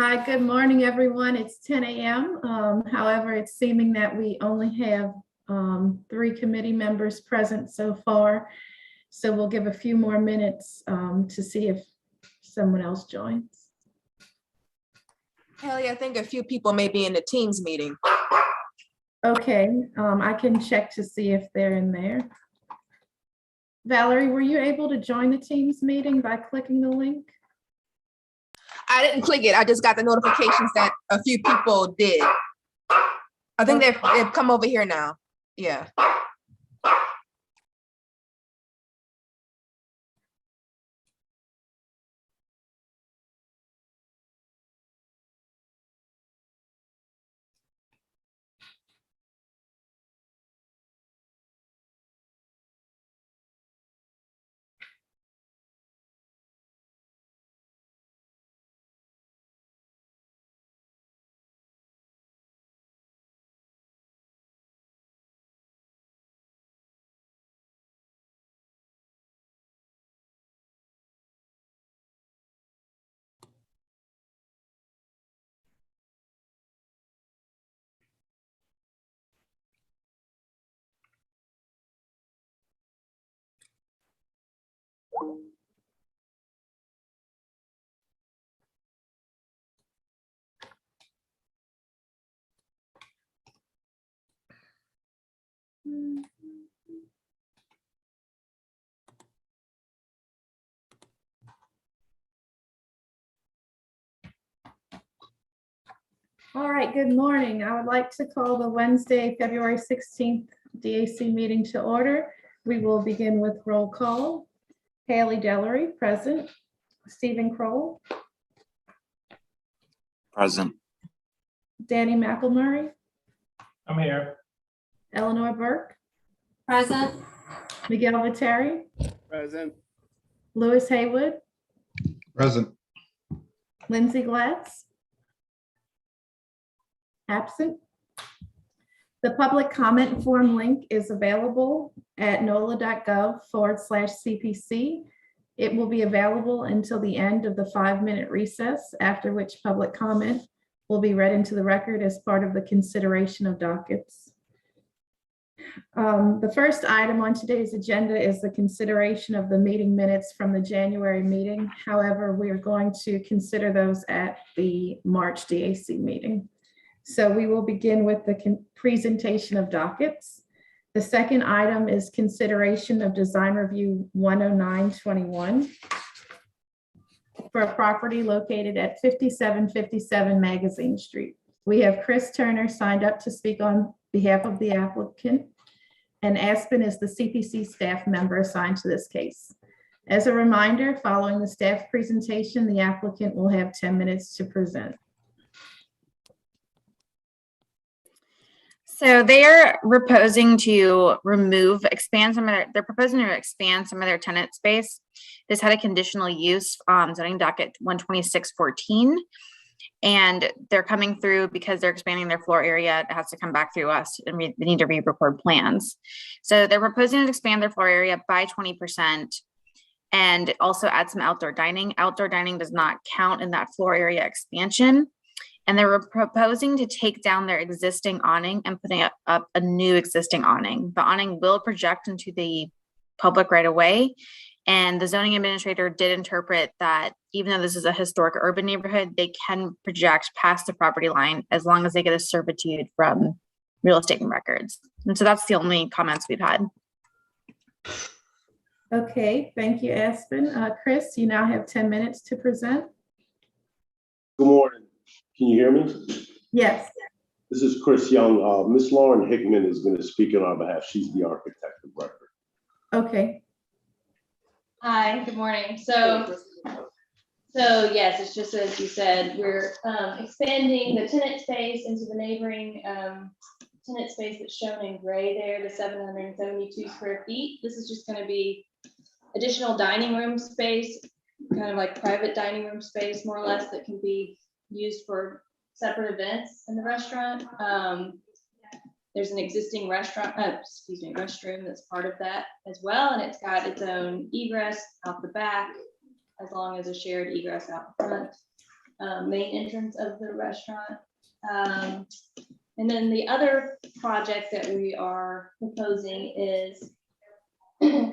Hi, good morning, everyone. It's 10 a.m. However, it's seeming that we only have 3 committee members present so far. So we'll give a few more minutes to see if someone else joins. Haley, I think a few people may be in the Teams meeting. Okay, I can check to see if they're in there. Valerie, were you able to join the Teams meeting by clicking the link? I didn't click it. I just got the notifications that a few people did. I think they've come over here now. Yeah. All right, good morning. I would like to call the Wednesday, February 16th DAC meeting to order. We will begin with roll call. Haley Dellery, present. Stephen Kroll. Present. Danny McElmurray. I'm here. Eleanor Burke. Present. Miguel Viteri. Present. Lewis Haywood. Present. Lindsay Glatz. Absent. The public comment form link is available at nola.gov/CPC. It will be available until the end of the 5-minute recess, after which public comment will be read into the record as part of the consideration of dockets. The first item on today's agenda is the consideration of the meeting minutes from the January meeting. However, we are going to consider those at the March DAC meeting. So we will begin with the presentation of dockets. The second item is consideration of design review 10921 for a property located at 5757 Magazine Street. We have Chris Turner signed up to speak on behalf of the applicant, and Aspen is the CPC staff member assigned to this case. As a reminder, following the staff presentation, the applicant will have 10 minutes to present. So they're proposing to expand some of their tenant space. This had a conditional use zoning docket 12614. And they're coming through because they're expanding their floor area. It has to come back through us and they need to re-record plans. So they're proposing to expand their floor area by 20% and also add some outdoor dining. Outdoor dining does not count in that floor area expansion. And they were proposing to take down their existing awning and putting up a new existing awning. The awning will project into the public right away. And the zoning administrator did interpret that even though this is a historic urban neighborhood, they can project past the property line as long as they get a servitude from real estate and records. And so that's the only comments we've had. Okay, thank you, Aspen. Chris, you now have 10 minutes to present. Good morning. Can you hear me? Yes. This is Chris Young. Ms. Lauren Hickman is going to speak on our behalf. She's the architect of record. Okay. Hi, good morning. So yes, it's just as you said, we're expanding the tenant space into the neighboring tenant space that's shown in gray there, the 772 square feet. This is just going to be additional dining room space, kind of like private dining room space, more or less, that can be used for separate events in the restaurant. There's an existing restroom that's part of that as well, and it's got its own egress out the back, as long as a shared egress out the front. Main entrance of the restaurant. And then the other project that we are proposing is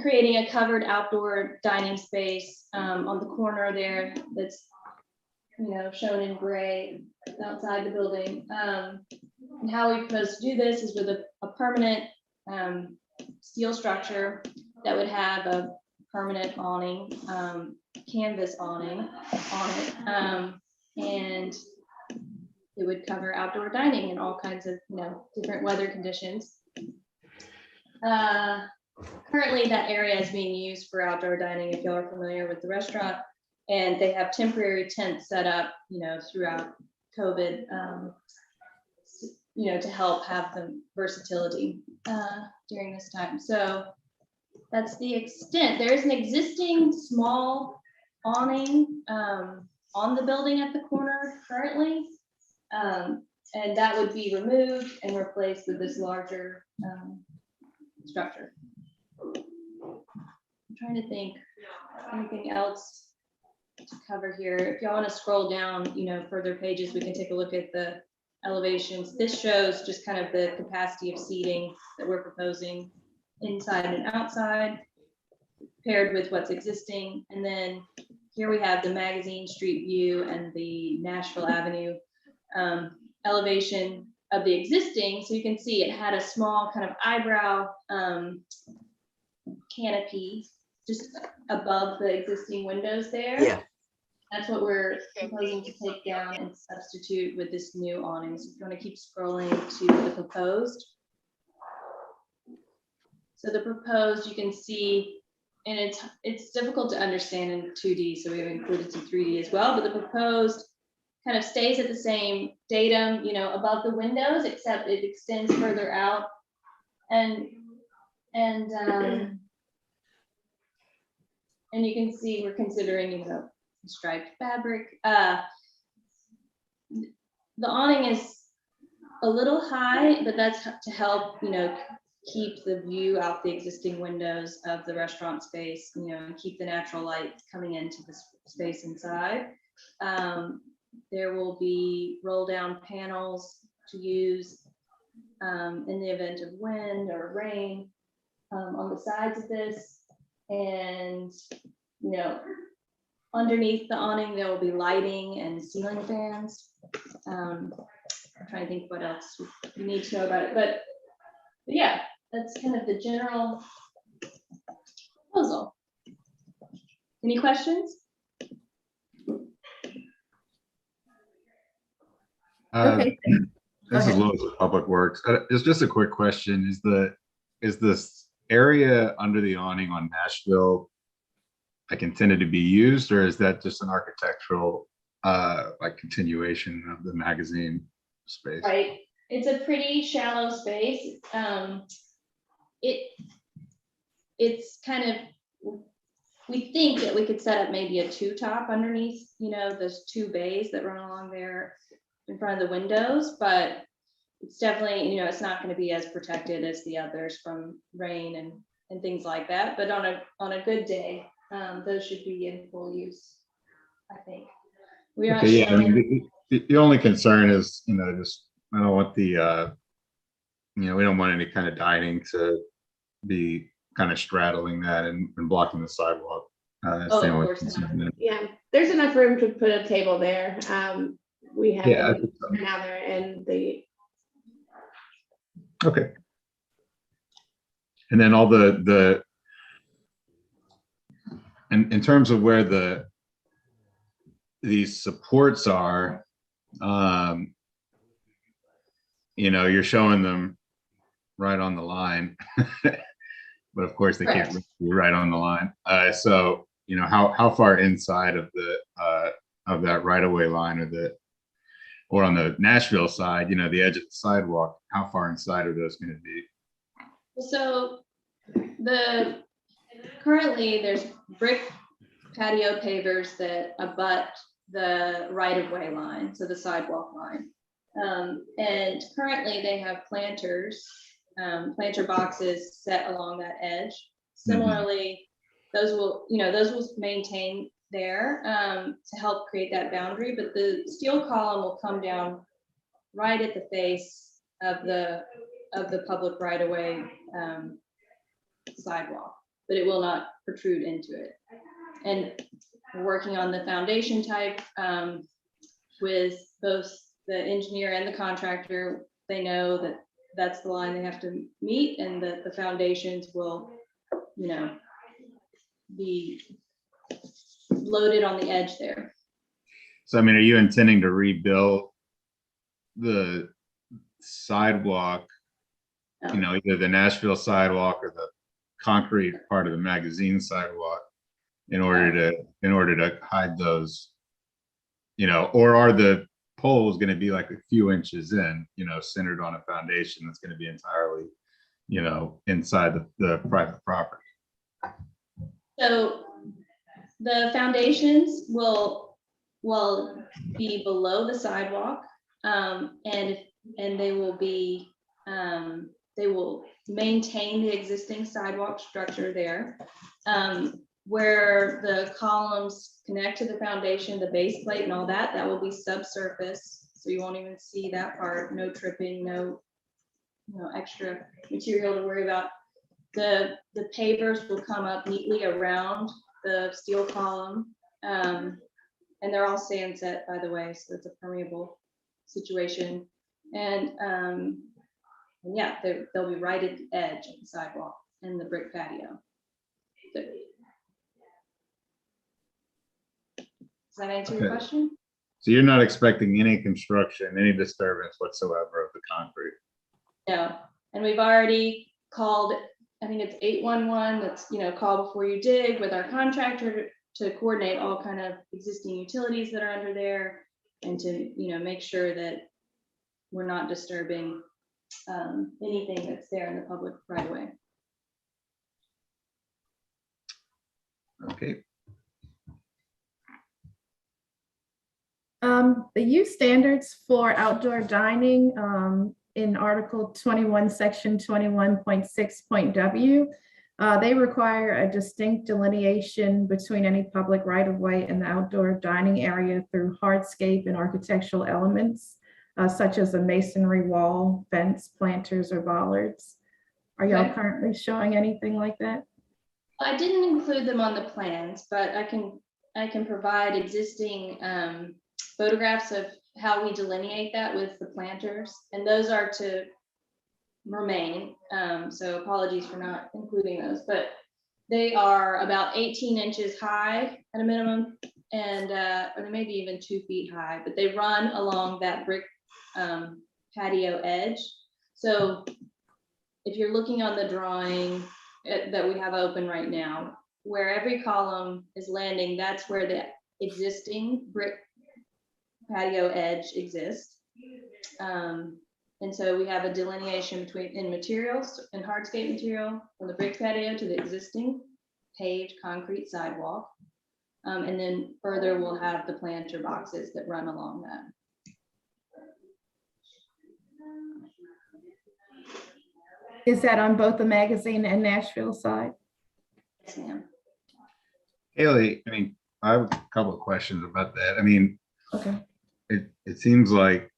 creating a covered outdoor dining space on the corner there that's, you know, shown in gray outside the building. And how we propose to do this is with a permanent steel structure that would have a permanent awning, canvas awning on it. And it would cover outdoor dining in all kinds of, you know, different weather conditions. Currently that area is being used for outdoor dining, if y'all are familiar with the restaurant, and they have temporary tents set up, you know, throughout COVID, you know, to help have the versatility during this time. So that's the extent. There is an existing small awning on the building at the corner currently, and that would be removed and replaced with this larger structure. I'm trying to think anything else to cover here. If y'all want to scroll down, you know, further pages, we can take a look at the elevations. This shows just kind of the capacity of seating that we're proposing inside and outside, paired with what's existing. And then here we have the Magazine Street view and the Nashville Avenue elevation of the existing. So you can see it had a small kind of eyebrow canopy just above the existing windows there. Yeah. That's what we're proposing to take down and substitute with this new awning. So if you want to keep scrolling to the proposed. So the proposed, you can see, and it's difficult to understand in 2D, so we've included some 3D as well, but the proposed kind of stays at the same datum, you know, above the windows, except it extends further out. And you can see we're considering, you know, striped fabric. The awning is a little high, but that's to help, you know, keep the view out the existing windows of the restaurant space, you know, and keep the natural light coming into the space inside. There will be roll down panels to use in the event of wind or rain on the sides of this. And, you know, underneath the awning, there will be lighting and ceiling fans. I'm trying to think what else you need to know about it, but yeah, that's kind of the general proposal. Any questions? Okay. This is ahead. Louis with Public Works. It's just a quick question. Is this area under the awning on Nashville like intended to be used, or is that just an architectural like continuation of the magazine space? Right. It's a pretty shallow space. It's kind of, we think that we could set up maybe a two-top underneath, you know, those two bays that run along there in front of the windows, but it's definitely, you know, it's not going to be as protected as the others from rain and things like that. But on a good day, those should be in full use, I think. We are Okay, yeah, I mean, the only concern is, you know, just I don't want the you know, we don't want any kind of dining to be kind of straddling that and blocking the sidewalk. That's Oh, the of only course not. concern there. Yeah, there's enough room to put a table there. We have Yeah, I them think so. now there and the, Okay. And then all the in terms of where these supports are, you know, you're showing them right on the line, but of course they can't be right on the line. So, you know, how far inside of that right-of-way line or on the Nashville side, you know, the edge of the sidewalk, how far inside are those going to be? So currently there's brick patio pavers that abut the right-of-way line, so the sidewalk line. And currently they have planter boxes set along that edge. Similarly, those will maintain there to help create that boundary, but the steel column will come down right at the face of the public right of way sidewalk, but it will not protrude into it. And we're working on the foundation type with both the engineer and the contractor. They know that that's the line they have to meet, and that the foundations will, you know, be loaded on the edge there. So, I mean, are you intending to rebuild the sidewalk, you know, either the Nashville sidewalk or the concrete part of the magazine sidewalk in order to hide those, you know, or are the poles going to be like a few inches in, you know, centered on a foundation that's going to be entirely, you know, inside the private property? So the foundations will be below the sidewalk, and they will be they will maintain the existing sidewalk structure there. Where the columns connect to the foundation, the base plate and all that, that will be subsurface. So you won't even see that part, no tripping, no extra material to worry about. The pavers will come up neatly around the steel column. And they're all sand set, by the way, so it's a permeable situation. And yeah, they'll be right at the edge of the sidewalk and the brick patio. Does that answer your question? So you're not expecting any construction, any disturbance whatsoever of the concrete? No, and we've already called, I think it's 811, that's, you know, call before you dig with our contractor to coordinate all kind of existing utilities that are under there and to, you know, make sure that we're not disturbing anything that's there in the public right away. Okay. The use standards for outdoor dining in Article 21, Section 21.6.W, they require a distinct delineation between any public right-of-way and the outdoor dining area through hardscape and architectural elements, such as a masonry wall, fence, planters, or bollards. Are y'all currently showing anything like that? I didn't include them on the plans, but I can provide existing photographs of how we delineate that with the planters, and those are to remain. So apologies for not including those, but they are about 18 inches high at a minimum, and or maybe even 2 feet high, but they run along that brick patio edge. So if you're looking on the drawing that we have open right now, where every column is landing, that's where the existing brick patio edge exists. And so we have a delineation in materials and hardscape material from the brick patio to the existing paved concrete sidewalk. And then further we'll have the planter boxes that run along that. Is that on both the magazine and Nashville side? Yes, ma'am. Haley, I mean, I have a couple of questions about that. I mean, Okay. it seems like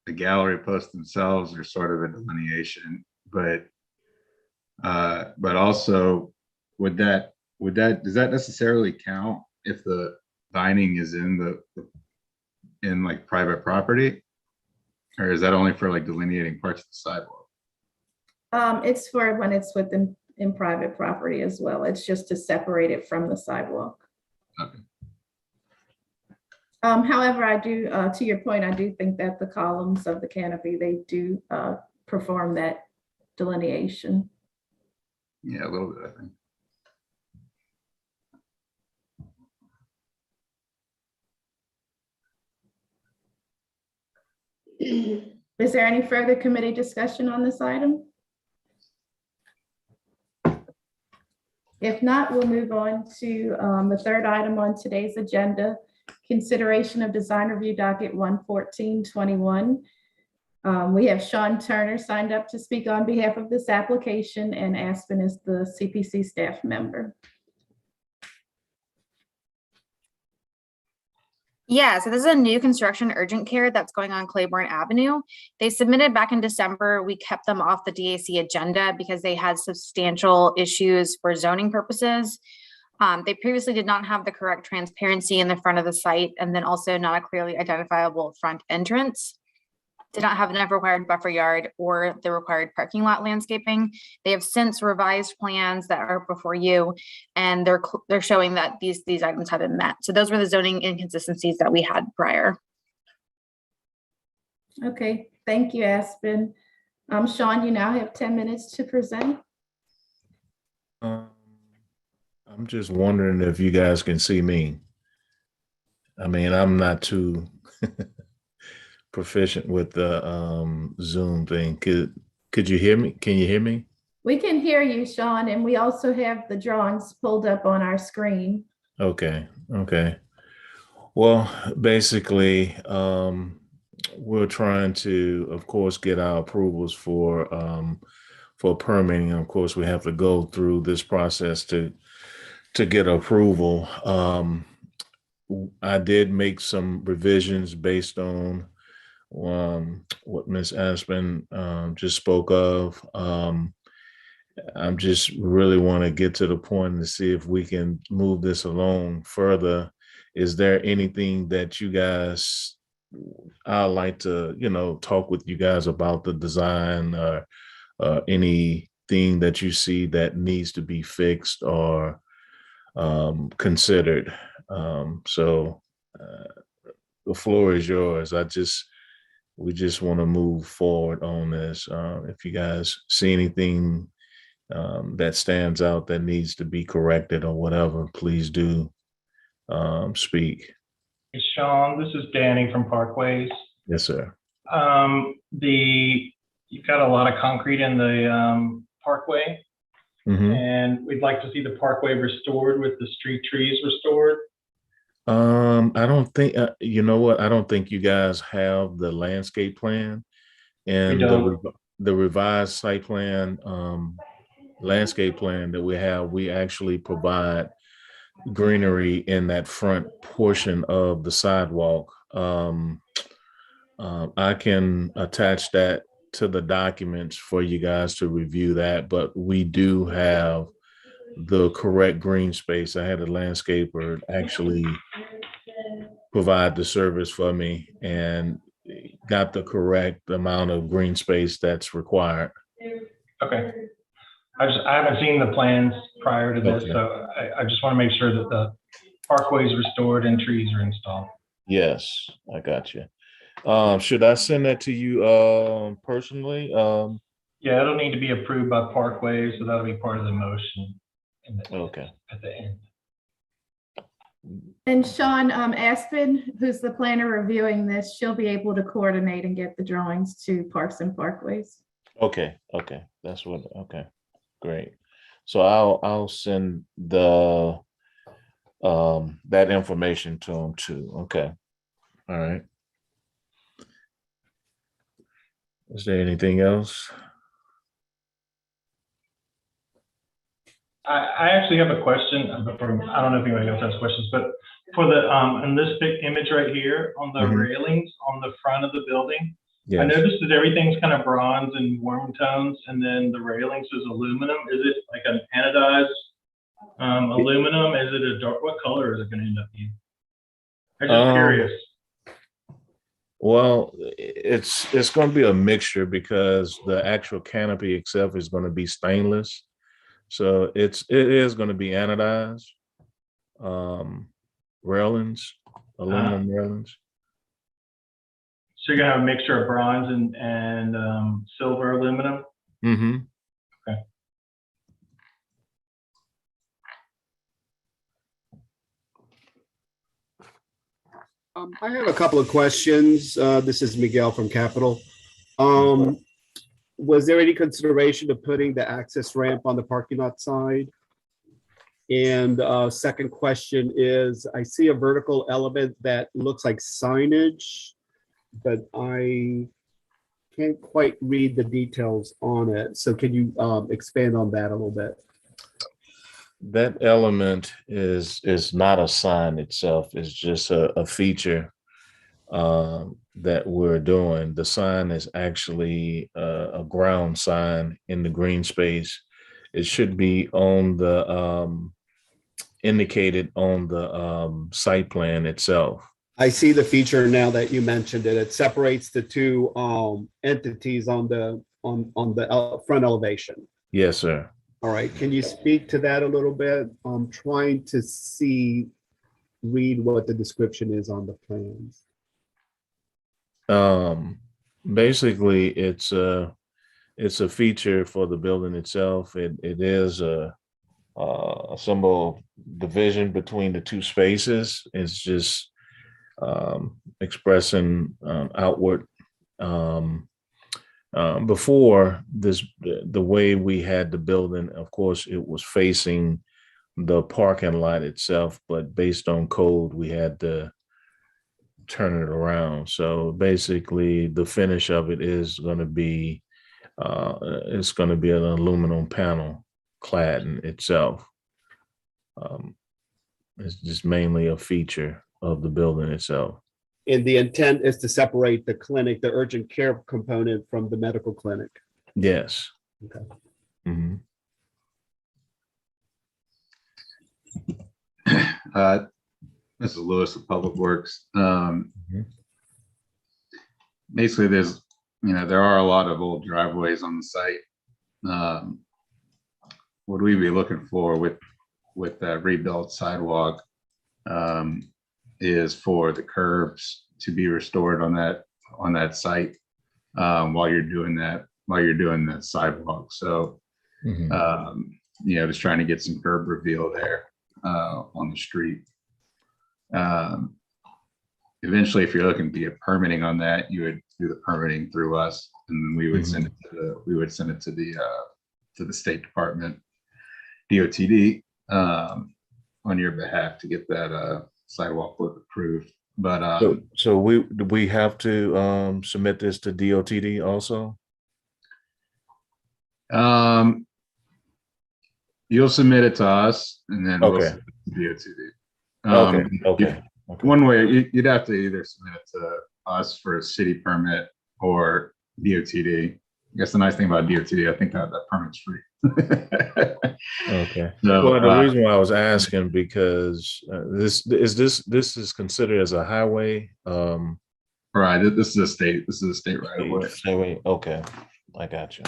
the gallery posts themselves are sort of a delineation, but also does that necessarily count if the dining is in like private property, or is that only for like delineating parts of the sidewalk? It's for when it's within in private property as well. It's just to separate it from the sidewalk. Okay. However, I do, to your point, I do think that the columns of the canopy, they do perform that delineation. Yeah, a little bit, I think. Is there any further committee discussion on this item? If not, we'll move on to the third item on today's agenda, consideration of design review docket 11421. We have Sean Turner signed up to speak on behalf of this application, and Aspen is the CPC staff member. Yeah, so this is a new construction urgent care that's going on Claiborne Avenue. They submitted back in December. We kept them off the DAC agenda because they had substantial issues for zoning purposes. They previously did not have the correct transparency in the front of the site, and then also not a clearly identifiable front entrance. Did not have enough required buffer yard or the required parking lot landscaping. They have since revised plans that are before you, and they're showing that these items have been met. So those were the zoning inconsistencies that we had prior. Okay, thank you, Aspen. Sean, you now have 10 minutes to present. I'm just wondering if you guys can see me. I mean, I'm not too proficient with the Zoom thing. Could you hear me? Can you hear me? We can hear you, Sean, and we also have the drawings pulled up on our screen. Okay. Well, basically, we're trying to, of course, get our approvals for permitting. Of course, we have to go through this process to get approval. I did make some revisions based on what Ms. Aspen just spoke of. I'm just really want to get to the point to see if we can move this along further. Is there anything that you guys, I'd like to, talk with you guys about the design or anything that you see that needs to be fixed or considered? So the floor is yours. We just want to move forward on this. If you guys see anything that stands out that needs to be corrected or whatever, please do speak. Hey, Sean, this is Danny from Parkways. Yes, sir. You've got a lot of concrete in the parkway, Mm-hmm. and we'd like to see the parkway restored with the street trees restored. I don't think, you know what? I don't think you guys have the landscape plan and the revised site plan, landscape plan that we have. We actually provide greenery in that front portion of the sidewalk. I can attach that to the documents for you guys to review that, but we do have the correct green space. I had a landscaper actually provide the service for me and got the correct amount of green space that's required. Okay. I haven't seen the plans prior to this, Okay. so I just want to make sure that the parkway is restored and trees are installed. Yes, I got you. Should I send that to you personally? Yeah, it'll need to be approved by Parkway, so that'll be part of the motion. Okay. At the end. And Sean, Aspen, who's the planner reviewing this, she'll be able to coordinate and get the drawings to Parks and Parkways. Okay. That's what, okay, great. So I'll send the that information to them too. Okay. All right. Is there anything else? I actually have a question. I don't know if anybody else has questions, but for the in this big image right here on the railings on the front of the building, Yes. I noticed that everything's kind of bronze and warm tones, and then the railings is aluminum. Is it like an anodized aluminum? Is it a dark? What color is it going to end up being? I'm just curious. Well, it's going to be a mixture because the actual canopy itself is going to be stainless. So it is going to be anodized railings, aluminum railings. So you're gonna have a mixture of bronze and silver aluminum. Mm-hmm. Okay. I have a couple of questions. This is Miguel from Capital. Was there any consideration of putting the access ramp on the parking lot side? And second question is, I see a vertical element that looks like signage, but I can't quite read the details on it. So can you expand on that a little bit? That element is not a sign itself. It's just a feature that we're doing. The sign is actually a ground sign in the green space. It should be on the indicated on the site plan itself. I see the feature now that you mentioned it. It separates the two entities on the front elevation. Yes, sir. All right, can you speak to that a little bit? I'm trying to read what the description is on the plans. Basically, it's a feature for the building itself. It is a symbol of division between the two spaces. It's just expressing outward. Before this, the way we had the building, of course, it was facing the parking lot itself, but based on code, we had to turn it around. So basically, the finish of it is going to be it's going to be an aluminum panel cladding itself. It's just mainly a feature of the building itself. And the intent is to separate the clinic, the urgent care component from the medical clinic. Yes. Okay. Mm-hmm. This is Lewis of Public Works. Basically, there are a lot of old driveways on the site. What we'd be looking for with that rebuilt sidewalk is for the curbs to be restored on that site while you're doing that sidewalk. So just trying to get some curb reveal there on the street. Eventually, if you're looking to get permitting on that, you would do the permitting through us, and then we would send it to the State Department, DOTD, on your behalf to get that sidewalk work approved. But so we have to submit this to DOTD also. You'll submit it to us, and then we'll submit it to DOTD. Okay. One way you'd have to either submit it to us for a city permit or DOTD. I guess the nice thing about DOTD, I think that permit's free. Okay. So, well, the reason why I was asking because this is considered as a highway. Right. This is a state right away. Okay, I got you.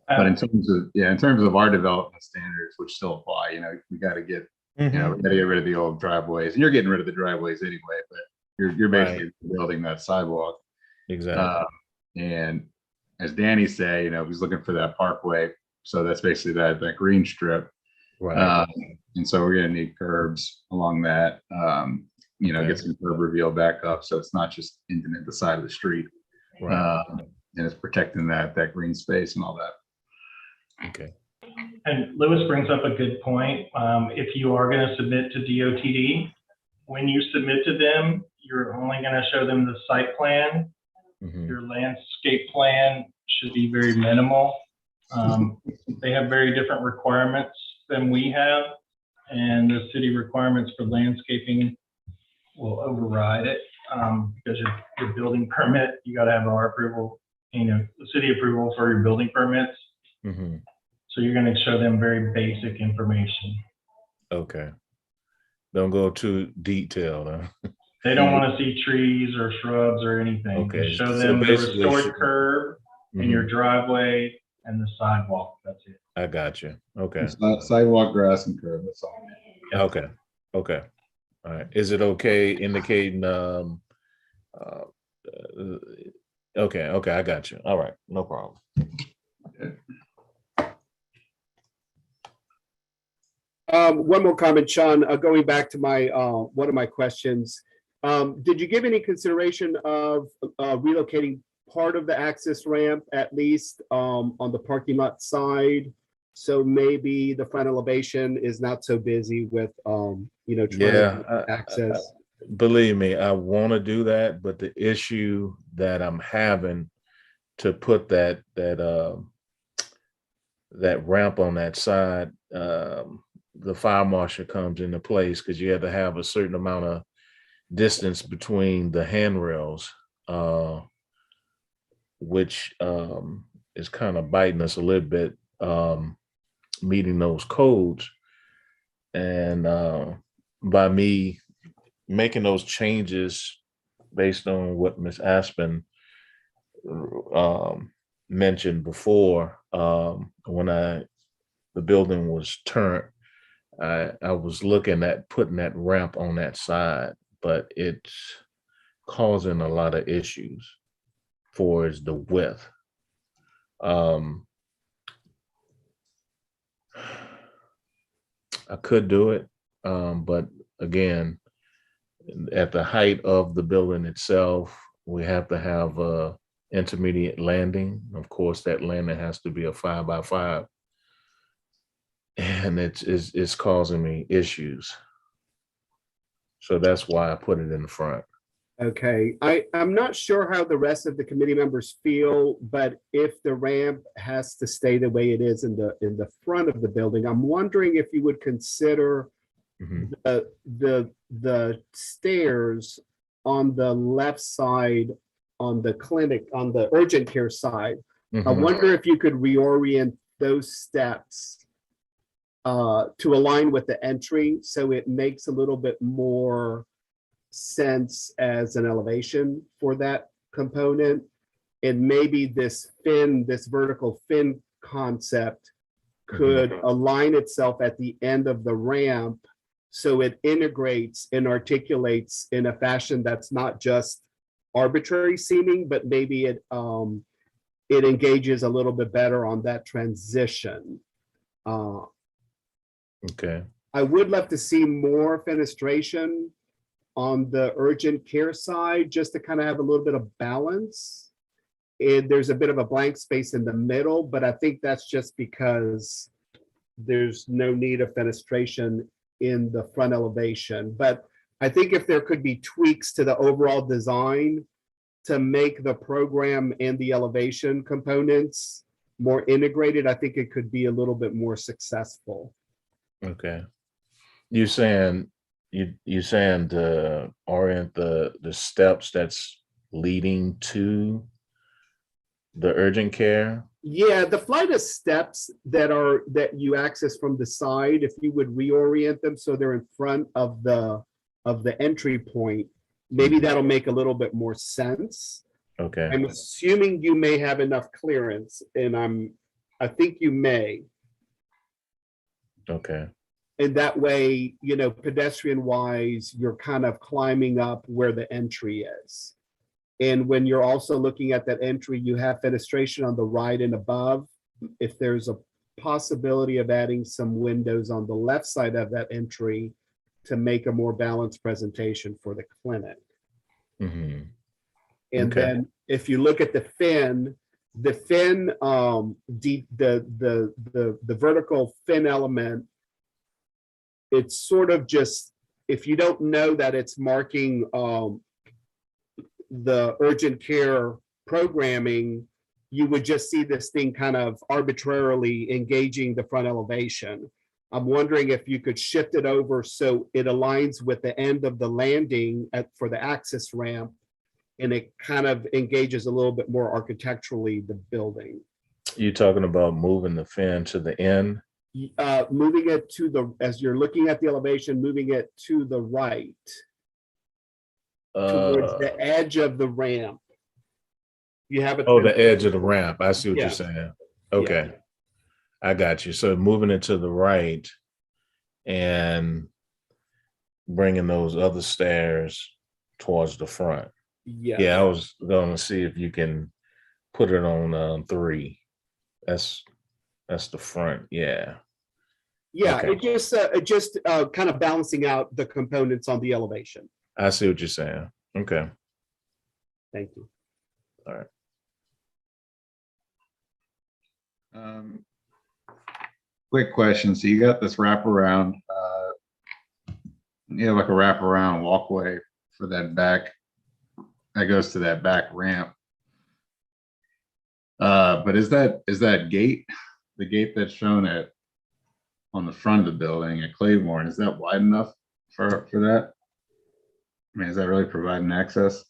But in terms of our development standards, which still apply, we got to get. We got to get rid of the old driveways, and you're getting rid of the driveways anyway. But you're basically building that sidewalk. Exactly. And as Danny say, he's looking for that parkway, so that's basically that green strip. Right. And so we're gonna need curbs along that. Get some curb reveal back up, so it's not just ending at the side of the street. Right. And it's protecting that green space and all that. Okay. And Lewis brings up a good point. If you are going to submit to DOTD, when you submit to them, you're only going to show them the site plan. Your landscape plan should be very minimal. They have very different requirements than we have, and the city requirements for landscaping will override it because your building permit, you got to have our approval, the city approval for your building permits. So you're going to show them very basic information. Okay. Don't go too detailed. Huh? They don't want to see trees or shrubs or anything. Okay. Just show them the restored curb and your driveway and the sidewalk. That's it. I got you. Okay. Sidewalk, grass, and curb. That's all. Okay. Okay. All right. Is it okay indicating? Okay. Okay. I got you. All right. No problem. Okay. One more comment, Sean, going back to my one of my questions. Did you give any consideration of relocating part of the access ramp, at least on the parking lot side? So maybe the front elevation is not so busy with, trying to access. Believe me, I want to do that, but the issue that I'm having to put that ramp on that side, the fire marshal comes into place, because you have to have a certain amount of distance between the handrails, which is kind of biting us a little bit, meeting those codes. And by me making those changes based on what Ms. Aspen mentioned before, when the building was turned, I was looking at putting that ramp on that side, but it's causing a lot of issues for the width. I could do it, but again, at the height of the building itself, we have to have a intermediate landing. Of course, that landing has to be a 5x5, and it's causing me issues. So that's why I put it in the front. Okay, I'm not sure how the rest of the committee members feel, but if the ramp has to stay the way it is in the front of the building, I'm wondering if you would consider Mhm. the stairs on the left side, on the urgent care side. I Mhm. wonder if you could reorient those steps to align with the entry, so it makes a little bit more sense as an elevation for that component. And maybe this vertical fin concept could align itself at the end of the ramp, so it integrates and articulates in a fashion that's not just arbitrary seeming, but maybe it engages a little bit better on that transition. Okay. I would love to see more fenestration on the urgent care side, just to kind of have a little bit of balance. And there's a bit of a blank space in the middle, but I think that's just because there's no need of fenestration in the front elevation. But I think if there could be tweaks to the overall design to make the program and the elevation components more integrated, I think it could be a little bit more successful. Okay. You saying to orient the steps that's leading to the urgent care? Yeah, the flight of steps that you access from the side, if you would reorient them so they're in front of the entry point, maybe that'll make a little bit more sense. Okay. I'm assuming you may have enough clearance, and I think you may. Okay. And that way, pedestrian wise, you're kind of climbing up where the entry is. And when you're also looking at that entry, you have fenestration on the right and above. If there's a possibility of adding some windows on the left side of that entry to make a more balanced presentation for the clinic. Mm-hmm. And Okay. then if you look at the fin, the vertical fin element, it's sort of just, if you don't know that it's marking the urgent care programming, you would just see this thing kind of arbitrarily engaging the front elevation. I'm wondering if you could shift it over so it aligns with the end of the landing for the access ramp, and it kind of engages a little bit more architecturally the building. You talking about moving the fin to the end? Moving it as you're looking at the elevation, moving it to the right, towards the edge of the ramp. You have it. Oh, the edge of the ramp. I see what Yeah. you're saying. Okay. I got you. So moving it to the right and bringing those other stairs towards the front. Yeah. Yeah, I was going to see if you can put it on 3. That's the front. Yeah. Yeah, Okay. it just kind of balancing out the components on the elevation. I see what you're saying. Okay. Thank you. All right. Quick question. So you got this wraparound, you have like a wraparound walkway for that back, that goes to that back ramp. But is that gate, the gate that's shown on the front of the building at Claiborne, is that wide enough for that? I mean, is that really providing access?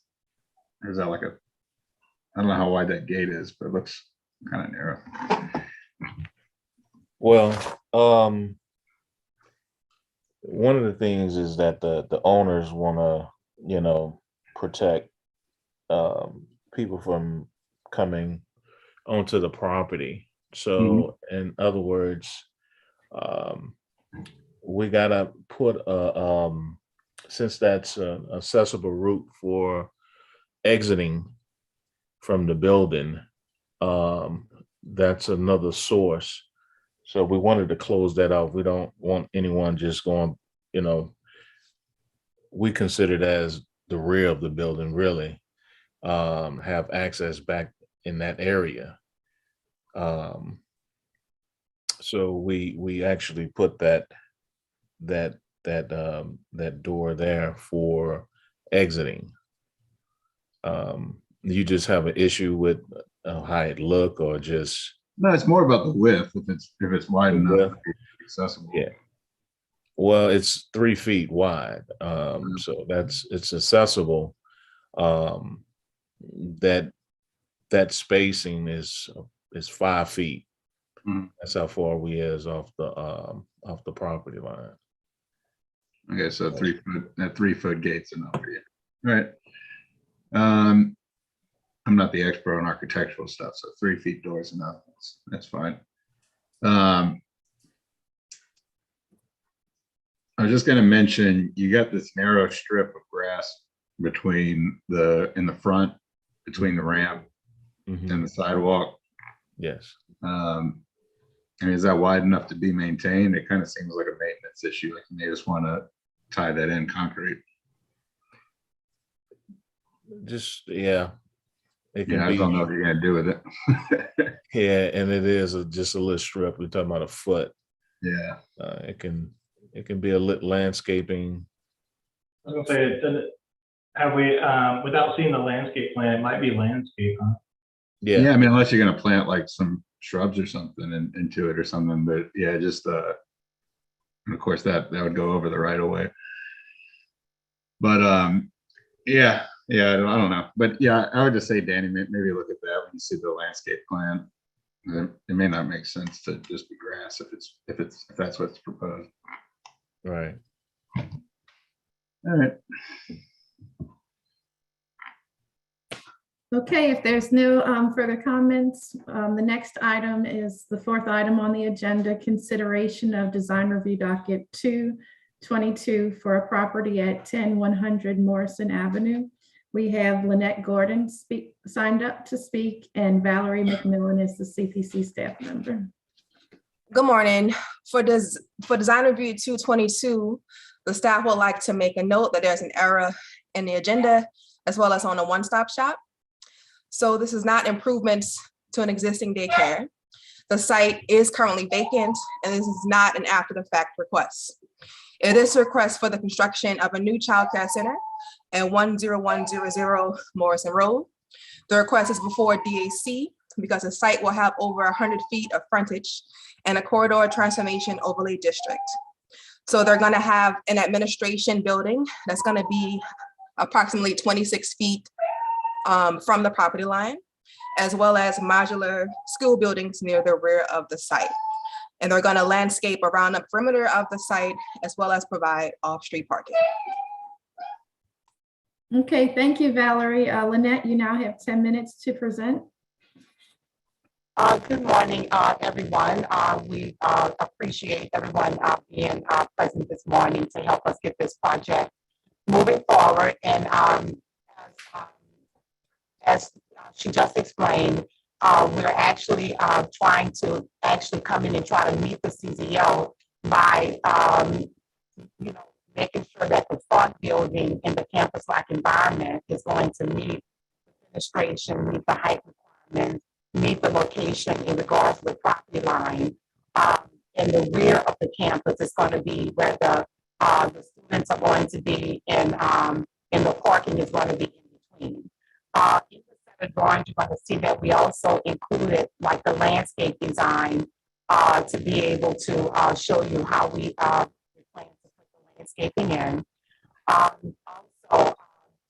Or is that like a, I don't know how wide that gate is, but it looks kind of narrow. Well, one of the things is that the owners want to, you know, protect people from coming onto the property. So in other words, we gotta put a since that's an accessible route for exiting from the building, that's another source. So we wanted to close that off. We don't want anyone just going, you know, we consider it as the rear of the building, really, have access back in that area. So we actually put that door there for exiting. You just have an issue with how it look, or just No, it's more about the width. If it's wide the enough, width. to be accessible. Yeah. Well, it's 3 feet wide, so it's accessible. That spacing is 5 feet. That's how far we is off the property line. Okay, so 3 foot, that 3 foot gate's enough for you. All right. I'm not the expert on architectural stuff, so 3 feet door is enough. That's fine. I was just going to mention, you got this narrow strip of grass in the front, between the ramp and the sidewalk. Yes. I mean, is that wide enough to be maintained? It kind of seems like a maintenance issue. Like they just want to tie that in concrete. Just, yeah. It can Yeah, I be, don't know what you're gonna do with it. yeah, and it is just a little strip. We're talking about a foot. Yeah. It can be a lit landscaping. I was gonna say, have we, without seeing the landscape plan, it might be landscape, huh? Yeah. Yeah, I mean, unless you're gonna plant like some shrubs or something into it or something, but yeah, just and of course that would go over the right of way. But yeah, I don't know. But yeah, I would just say, Danny, maybe look at that when you see the landscape plan. It may not make sense to just be grass if that's what's proposed. Right. All right. Okay, if there's no further comments, the next item is the fourth item on the agenda, consideration of design review docket 222 for a property at 10100 Morrison Avenue. We have Lynette Gordon signed up to speak, and Valerie McMillan is the CPC staff member. Good morning. For design review 222, the staff would like to make a note that there's an error in the agenda as well as on a one-stop shop. So this is not improvements to an existing daycare. The site is currently vacant, and this is not an after-the-fact request. It is a request for the construction of a new childcare center at 10100 Morrison Road. The request is before DAC because the site will have over 100 feet of frontage and a corridor transformation overlay district. So they're going to have an administration building that's going to be approximately 26 feet from the property line, as well as modular school buildings near the rear of the site. And they're going to landscape around the perimeter of the site, as well as provide off-street parking. Okay, thank you, Valerie. Lynette, you now have 10 minutes to present. Good morning, everyone. We appreciate everyone being present this morning to help us get this project moving forward. And as she just explained, we're actually trying to come in and try to meet the CZO by, making sure that the front building in the campus-like environment is going to meet administration, meet the height requirements, meet the location in regards to the property line. In the rear of the campus is going to be where the students are going to be, and the parking is going to be in between. In the set of drawings, you're going to see that we also included like the landscape design to be able to show you how we plan to put the landscaping in. Also,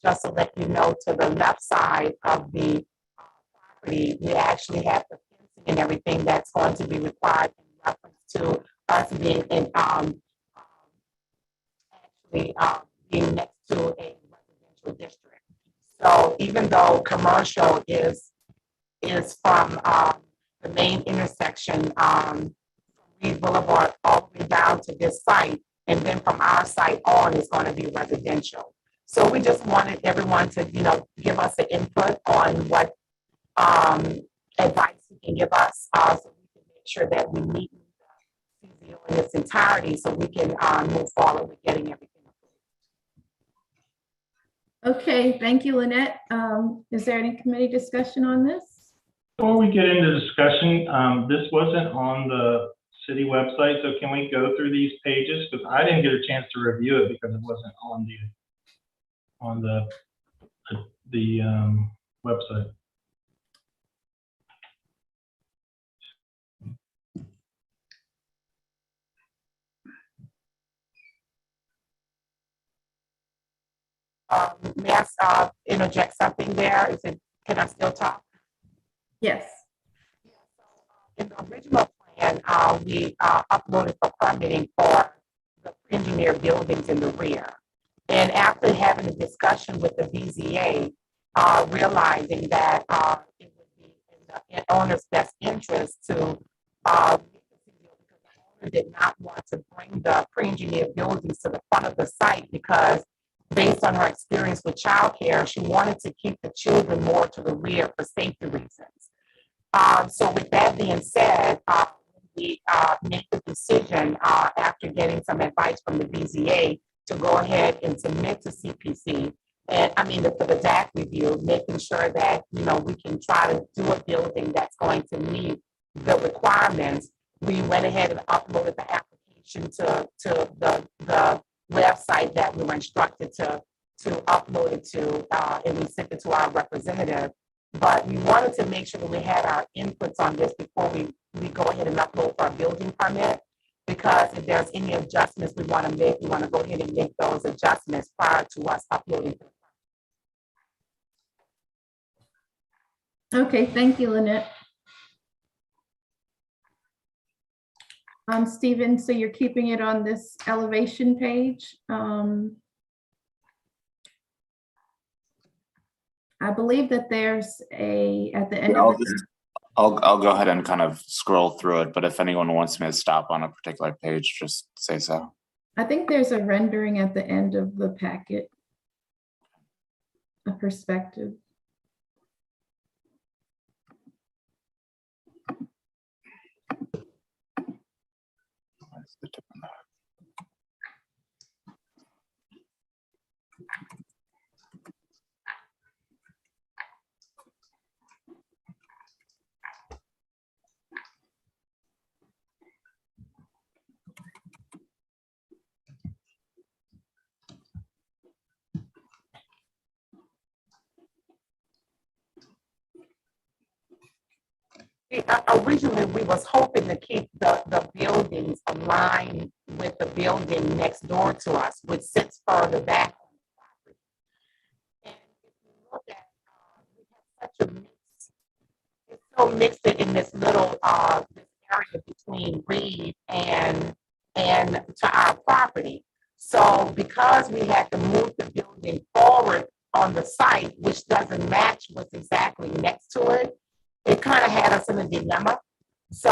just to let you know, to the left side of the property, we actually have the fencing and everything that's going to be required in reference to us being in being next to a residential district. So even though commercial is from the main intersection from Reed Boulevard all the way down to this site, and then from our site on is going to be residential. So we just wanted everyone to, give us an input on what advice you can give us, so we can make sure that we meet the CZO in its entirety, so we can move forward with getting everything. Okay, thank you, Lynette. Is there any committee discussion on this? Before we get into discussion, this wasn't on the city website, so can we go through these pages? Because I didn't get a chance to review it because it wasn't on the website. May I interject something there? Can I still talk? Yes. In the original plan, we uploaded for permitting for the engineered buildings in the rear. And after having a discussion with the BZA, realizing that it would be in the owner's best interest to because the owner did not want to bring the pre-engineered buildings to the front of the site because based on her experience with childcare, she wanted to keep the children more to the rear for safety reasons. So with that being said, we made the decision after getting some advice from the BZA to go ahead and submit to CPC, and for the DAC review, making sure that we can try to do a building that's going to meet the requirements. We went ahead and uploaded the application to the website that we were instructed to upload it to, and we sent it to our representative. But we wanted to make sure that we had our inputs on this before we go ahead and upload for a building permit, because if there's any adjustments we want to make, we want to go ahead and make those adjustments prior to us uploading. Okay, thank you, Lynette. Stephen, so you're keeping it on this elevation page. I believe that there's at the end of I'll go ahead and kind of scroll through it, but if anyone wants me to stop on a particular page, just say so. I think there's a rendering at the end of the packet, a perspective. Where's the tip on that? Originally, we was hoping to keep the buildings aligned with the building next door to us, which sits further back on the property. And if you look at, we have such a mix. It's so mixed in this little this area between Reed and to our property. So because we had to move the building forward on the site, which doesn't match what's exactly next to it, it kind of had us in a dilemma. So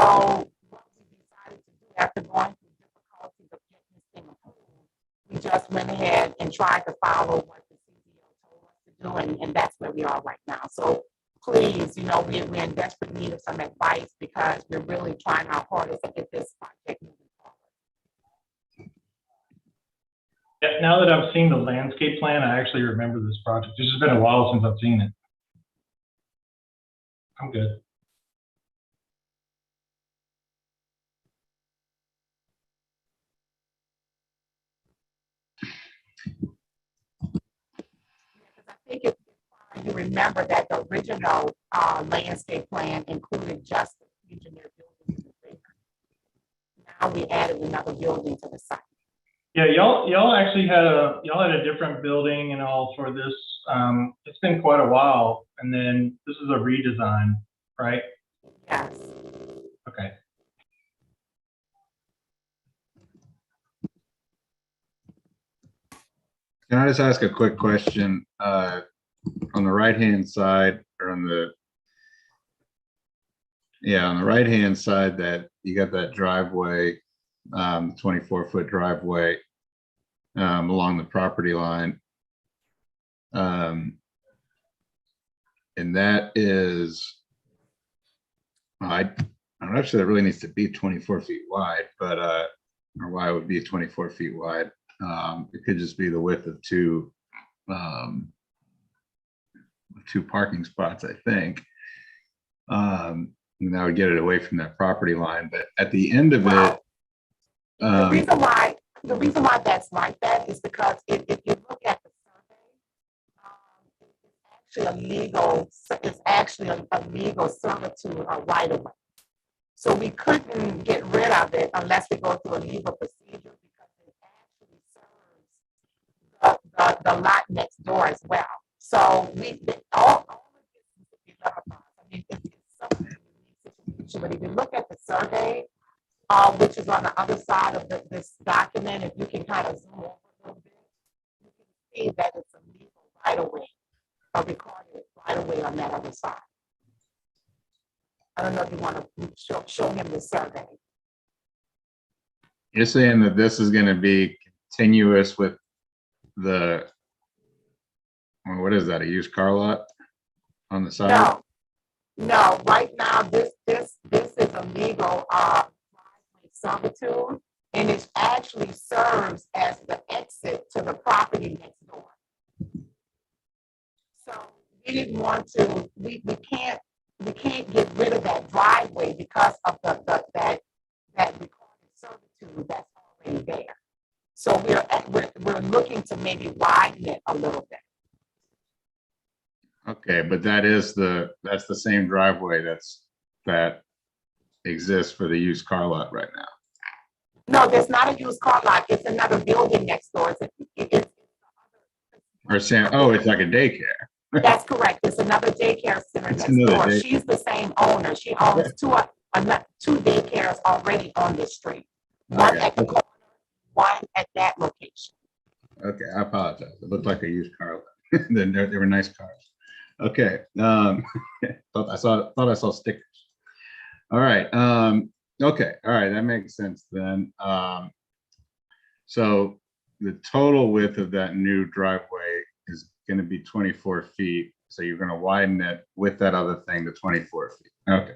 what we decided to do after going through difficulties of getting this thing approved, we just went ahead and tried to follow what the CZO told us to do, and that's where we are right now. So please, we're in desperate need of some advice because we're really trying our hardest to get this project moving forward. Yeah, now that I've seen the landscape plan, I actually remember this project. It's just been a while since I've seen it. I'm good. I think it's you remember that the original landscape plan included just the engineered buildings in the rear. now we added another building to the site. Yeah, y'all actually had a different building and all for this. It's been quite a while, and then this is a redesign, right? Yes. Okay. Can I just ask a quick question? On the right-hand side, or on the right-hand side, that you got that driveway, 24-foot driveway along the property line. And that is, I'm not sure that really needs to be 24 feet wide, but or why it would be 24 feet wide. It could just be the width of two parking spots, I think. And that would get it away from that property line. But at the end of it, The reason why that's like that is because if you look at the survey, it's actually a legal servitude right away. So we couldn't get rid of it unless we go through a legal procedure, because it actually serves the lot next door as well. So all of this needs to be verified. I mean, it's something situation. But if you look at the survey, which is on the other side of this document, if you can kind of zoom over a little bit, you can see that it's a legal right away, a recorded right away on that other side. I don't know if you want to show him the survey. you're saying that this is going to be continuous with the, well, what is that, a used car lot on the side? No. Right now, this is a legal servitude, and it actually serves as the exit to the property next door. So we didn't want to. We can't get rid of that driveway because of that recorded servitude that's already there. So we're looking to maybe widen it a little bit. Okay, but that's the same driveway that exists for the used car lot right now. No, there's not a used car lot. It's another building next door. It's It's like a daycare. That's correct. It's another daycare center next door. She's the same owner. She owns two daycares already on this street. One at the corner, one at that location. Okay, I apologize. It looked like a used car lot. They were nice cars. Okay. Thought I saw stickers. All right. Okay. All right. That makes sense then. So the total width of that new driveway is going to be 24 feet. So you're going to widen it with that other thing to 24 feet. Okay.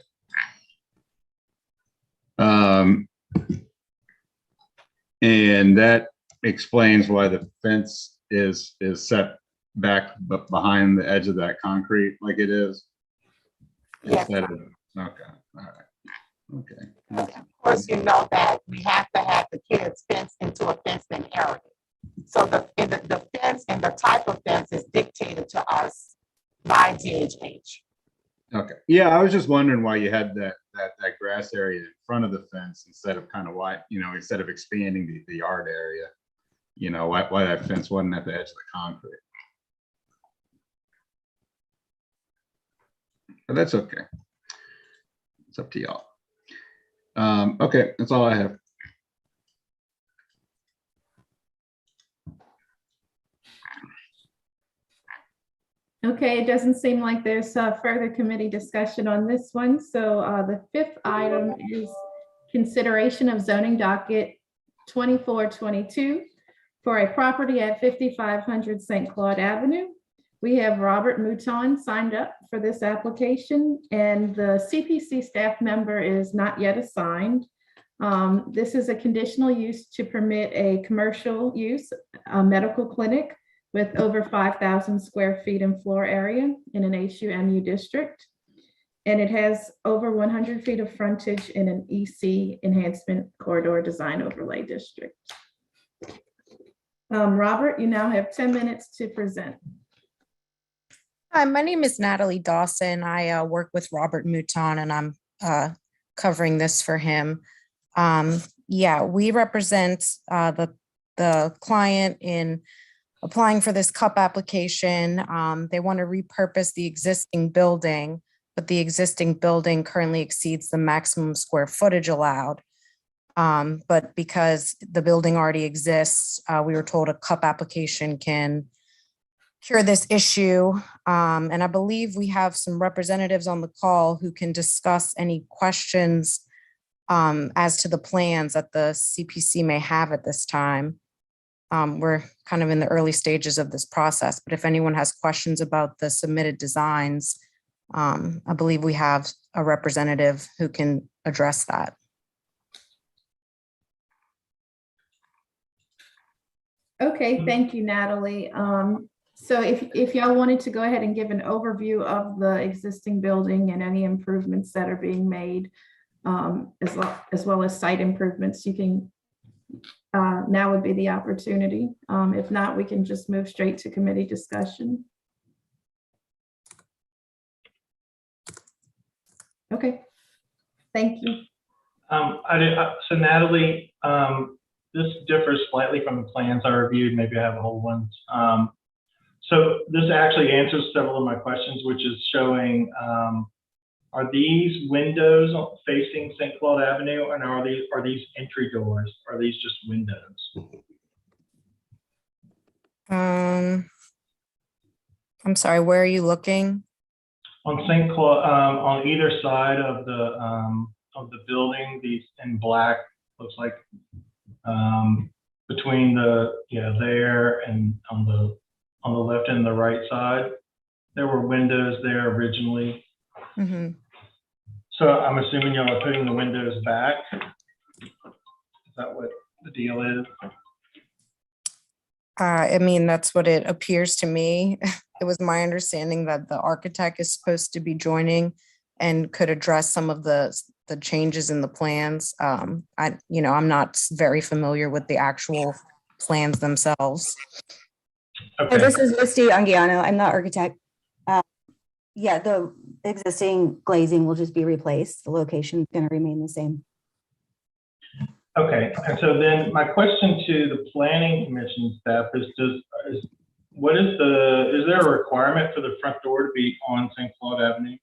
And that explains why the fence is set back behind the edge of that concrete like it is. Yes. Okay. All right. Okay. Of course, you know that we have to have the kids fence into a fenced area. So the fence and the type of fence is dictated to us by DHH. Okay. Yeah, I was just wondering why you had that grass area in front of the fence instead of kind of instead of expanding the yard area. Why that fence wasn't at the edge of the concrete. But that's okay. It's up to y'all. Okay, that's all I have. Okay, it doesn't seem like there's further committee discussion on this one. So the fifth item is consideration of zoning docket 2422 for a property at 5500 St. Claude Avenue. We have Robert Mouton signed up for this application, and the CPC staff member is not yet assigned. This is a conditional use to permit a commercial use, a medical clinic with over 5,000 square feet in floor area in an HUMU district. And it has over 100 feet of frontage in an EC enhancement corridor design overlay district. Robert, you now have 10 minutes to present. Hi, my name is Natalie Dawson. I work with Robert Mouton, and I'm covering this for him. Yeah, we represent the client in applying for this CUP application. They want to repurpose the existing building, but the existing building currently exceeds the maximum square footage allowed. But because the building already exists, we were told a CUP application can cure this issue. And I believe we have some representatives on the call who can discuss any questions as to the plans that the CPC may have at this time. We're kind of in the early stages of this process, but if anyone has questions about the submitted designs, I believe we have a representative who can address that. Okay, thank you, Natalie. So if y'all wanted to go ahead and give an overview of the existing building and any improvements that are being made, as well as site improvements, you can, now would be the opportunity. If not, we can just move straight to committee discussion. Okay, thank you. So Natalie, this differs slightly from the plans I reviewed. Maybe I have old ones. So this actually answers several of my questions, which is showing, are these windows facing St. Claude Avenue, and are these entry doors? Are these just windows? I'm sorry, where are you looking? On St. Claude, on either side of the building, these in black, looks like between there and on the left and the right side, there were windows there originally. Mm-hmm. So I'm assuming y'all are putting the windows back. Is that what the deal is? I mean, that's what it appears to me. It was my understanding that the architect is supposed to be joining and could address some of the changes in the plans. I'm not very familiar with the actual plans themselves. Okay. This is Misty Anguiano. I'm the architect. Yeah, the existing glazing will just be replaced. The location is going to remain the same. Okay, and so then my question to the planning commission staff is is there a requirement for the front door to be on St. Claude Avenue?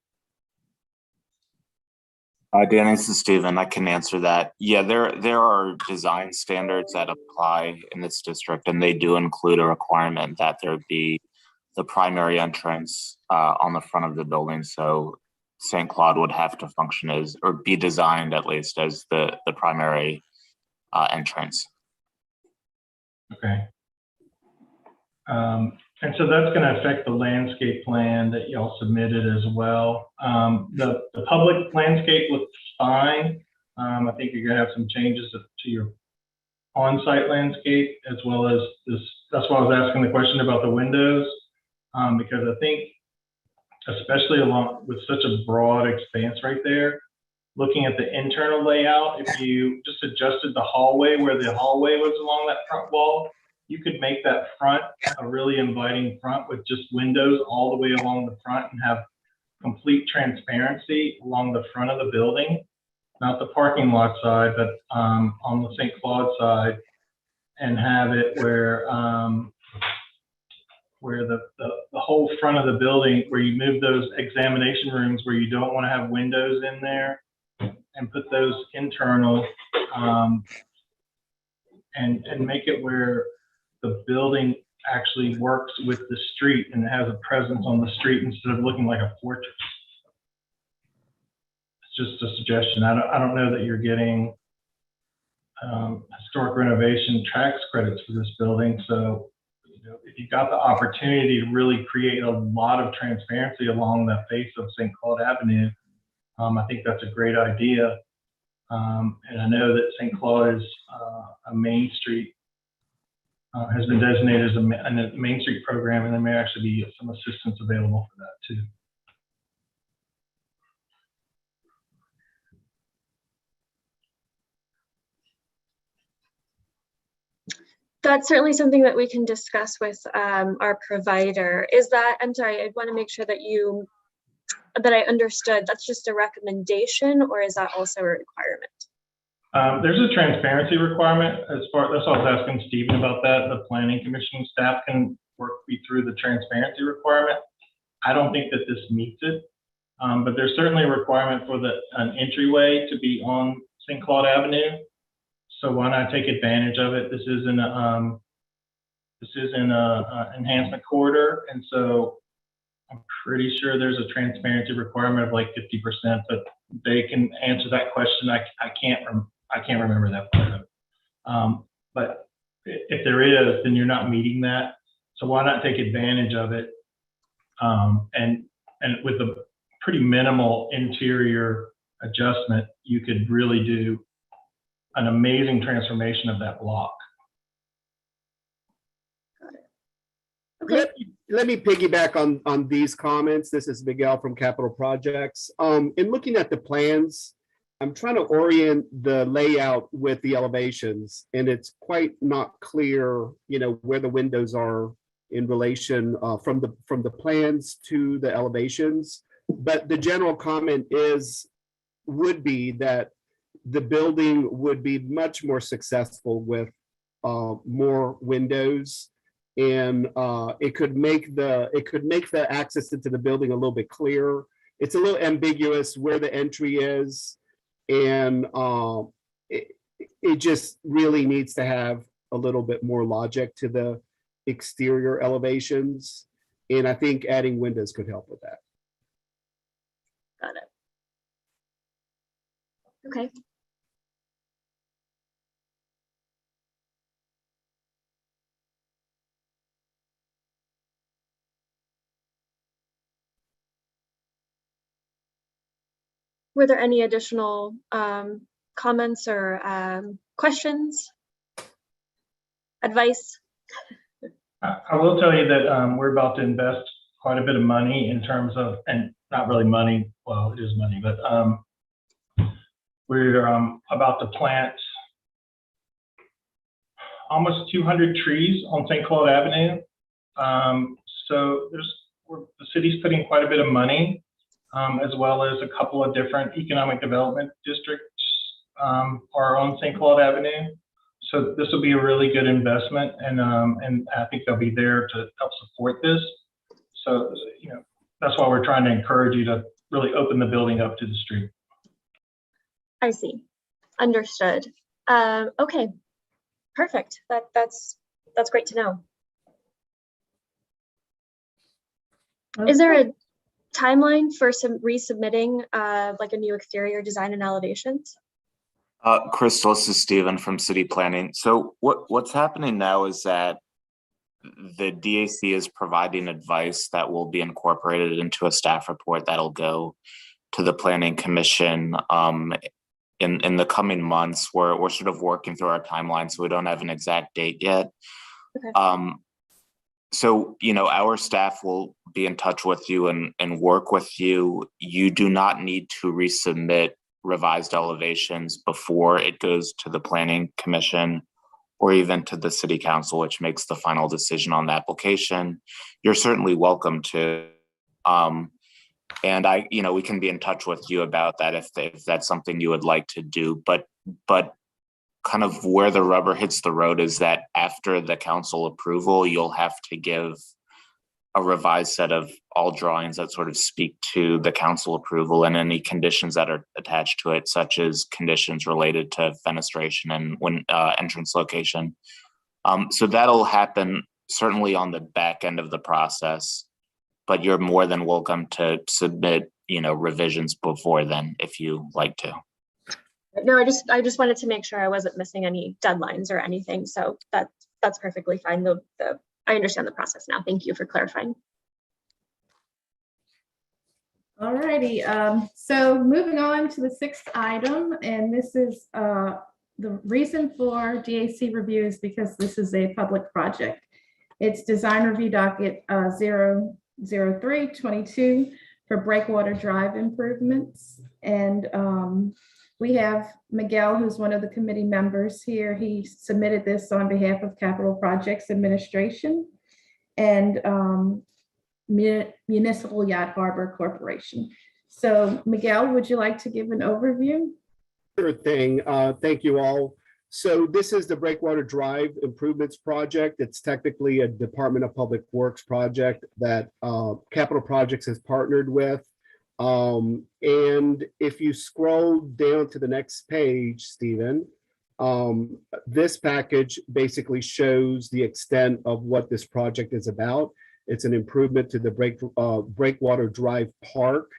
Dan, this is Stephen. I can answer that. Yeah, there are design standards that apply in this district, and they do include a requirement that there be the primary entrance on the front of the building. So St. Claude would have to function as, or be designed at least as the primary entrance. Okay. And so that's going to affect the landscape plan that y'all submitted as well. The public landscape looks fine. I think you're going to have some changes to your on-site landscape as well as this. That's why I was asking the question about the windows, because I think, especially along with such a broad expanse right there, looking at the internal layout, if you just adjusted the hallway where the hallway was along that front wall, you could make that front a really inviting front with just windows all the way along the front and have complete transparency along the front of the building, not the parking lot side, but on the St. Claude side, and have it where the whole front of the building, where you move those examination rooms where you don't want to have windows in there, and put those internal, and make it where the building actually works with the street and it has a presence on the street instead of looking like a fortress. It's just a suggestion. I don't know that you're getting historic renovation tax credits for this building. So, if you got the opportunity to really create a lot of transparency along the face of St. Claude Avenue, I think that's a great idea. And I know that St. Claude is a Main Street, has been designated as a Main Street program, and there may actually be some assistance available for that too. That's certainly something that we can discuss with our provider. Is that, I'm sorry, I want to make sure that I understood, that's just a recommendation, or is that also a requirement? There's a transparency requirement that's what I was asking Stephen about that. The planning commission staff can work me through the transparency requirement. I don't think that this meets it, but there's certainly a requirement for an entryway to be on St. Claude Avenue. So why not take advantage of it? This is an enhancement corridor, and so I'm pretty sure there's a transparency requirement of like 50%, but they can answer that question. I can't remember that part of it. But if there is, then you're not meeting that. So why not take advantage of it? And with a pretty minimal interior adjustment, you could really do an amazing transformation of that block. Okay. Let me piggyback on these comments. This is Miguel from Capital Projects. In looking at the plans, I'm trying to orient the layout with the elevations, and it's quite not clear, where the windows are in relation from the plans to the elevations. But the general comment would be that the building would be much more successful with more windows, and it could make the access into the building a little bit clearer. It's a little ambiguous where the entry is, and it just really needs to have a little bit more logic to the exterior elevations, and I think adding windows could help with that. Got it. Okay. Were there any additional comments or questions? Advice? I will tell you that we're about to invest quite a bit of money in terms of, and not really money, well, it is money, but we're about to plant almost 200 trees on St. Claude Avenue. So the city's putting quite a bit of money, as well as a couple of different economic development districts are on St. Claude Avenue. So this will be a really good investment, and I think they'll be there to help support this. So that's why we're trying to encourage you to really open the building up to the street. I see. Understood. Okay. Perfect. That's great to know. Okay. Is there a timeline for some resubmitting like a new exterior design and elevations? Crystal, this is Stephen from City Planning. So what's happening now is that the DAC is providing advice that will be incorporated into a staff report that'll go to the Planning Commission in the coming months. We're sort of working through our timeline, so we don't have an exact date yet. Okay. So, our staff will be in touch with you and work with you. You do not need to resubmit revised elevations before it goes to the Planning Commission or even to the City Council, which makes the final decision on the application. You're certainly welcome to. And we can be in touch with you about that if that's something you would like to do. But kind of where the rubber hits the road is that after the council approval, you'll have to give a revised set of all drawings that sort of speak to the council approval and any conditions that are attached to it, such as conditions related to fenestration and entrance location. So that'll happen certainly on the back end of the process, but you're more than welcome to submit, revisions before then if you like to. No, I just wanted to make sure I wasn't missing any deadlines or anything. So that's perfectly fine. I understand the process now. Thank you for clarifying. All righty. So moving on to the sixth item, and this is the reason for DAC review is because this is a public project. It's design review docket 00322 for Breakwater Drive improvements. And we have Miguel, who's one of the committee members here. He submitted this on behalf of Capital Projects Administration and Municipal Yacht Harbor Corporation. So Miguel, would you like to give an overview? Sure thing. Thank you all. So this is the Breakwater Drive Improvements Project. It's technically a Department of Public Works project that Capital Projects has partnered with. And if you scroll down to the next page, Stephen, this package basically shows the extent of what this project is about. It's an improvement to the Breakwater Drive Park.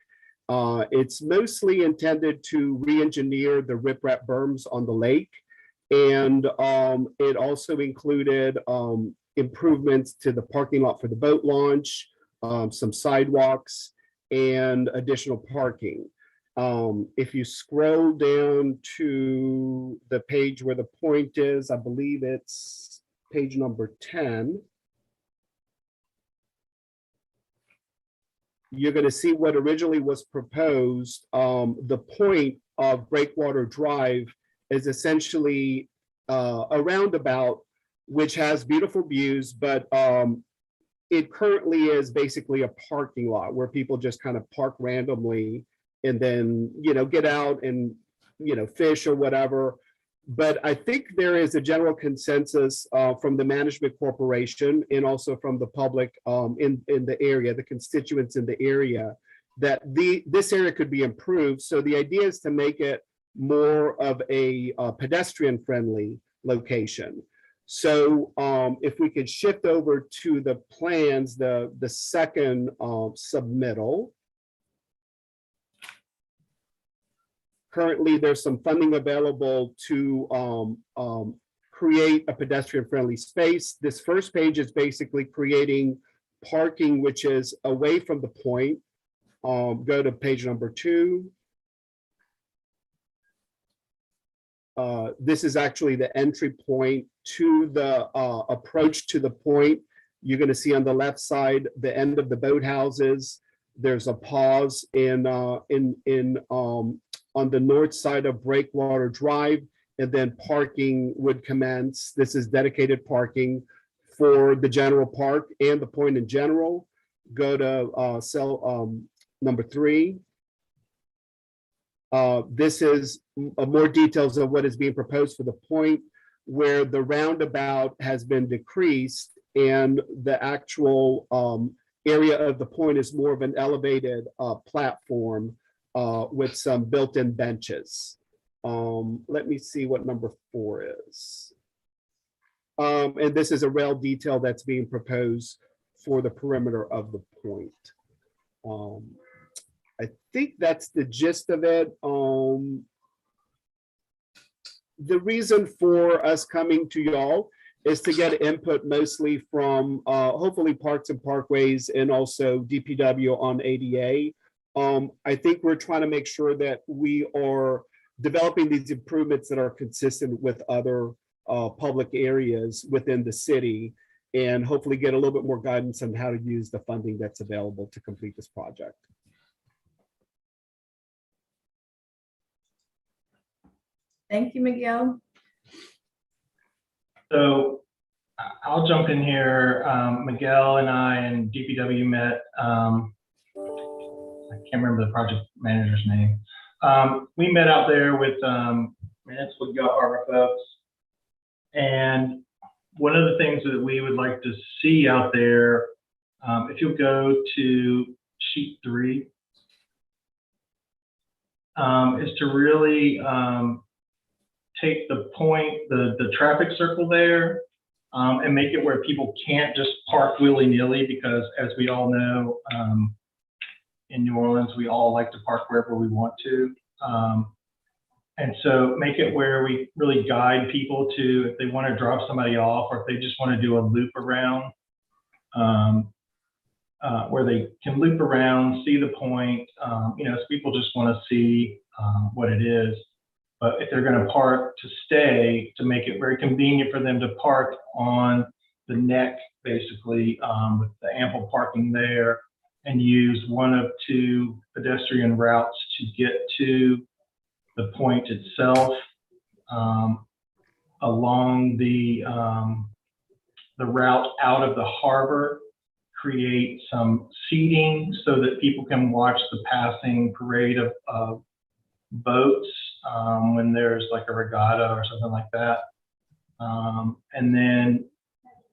It's mostly intended to re-engineer the riprap berms on the lake. And it also included improvements to the parking lot for the boat launch, some sidewalks, and additional parking. If you scroll down to the page where the point is, I believe it's page number 10. You're going to see what originally was proposed. The point of Breakwater Drive is essentially a roundabout which has beautiful views, but it currently is basically a parking lot where people just kind of park randomly and then, get out and, fish or whatever. But I think there is a general consensus from the management corporation and also from the public in the area, the constituents in the area, that this area could be improved. So the idea is to make it more of a pedestrian friendly location. So if we could shift over to the plans, the second submittal. Currently, there's some funding available to create a pedestrian friendly space. This first page is basically creating parking, which is away from the point. Go to page number 2. This is actually the entry point to the approach to the point. You're going to see on the left side, the end of the boathouses. There's a pause on the north side of Breakwater Drive, and then parking would commence. This is dedicated parking for the general park and the point in general. Go to cell number 3. This is more details of what is being proposed for the point, where the roundabout has been decreased and the actual area of the point is more of an elevated platform with some built-in benches. Let me see what number 4 is. And this is a rail detail that's being proposed for the perimeter of the point. I think that's the gist of it. The reason for us coming to y'all is to get input mostly from hopefully Parks and Parkways and also DPW on ADA. I think we're trying to make sure that we are developing these improvements that are consistent with other public areas within the city, and hopefully get a little bit more guidance on how to use the funding that's available to complete this project. Thank you, Miguel. So I'll jump in here. Miguel and I and DPW met. I can't remember the project manager's name. We met out there with Mansfield Harbor folks. And one of the things that we would like to see out there, if you'll go to sheet 3, is to really take the point, the traffic circle there, and make it where people can't just park willy-nilly, because as we all know, in New Orleans, we all like to park wherever we want to. And so make it where we really guide people to, if they want to drop somebody off, or if they just want to do a loop around, where they can loop around, see the point. So people just want to see what it is. But if they're going to park to stay, to make it very convenient for them to park on the neck, basically, with the ample parking there, and use one of 2 pedestrian routes to get to the point itself, along the route out of the harbor, create some seating so that people can watch the passing parade of boats when there's like a regatta or something like that. And then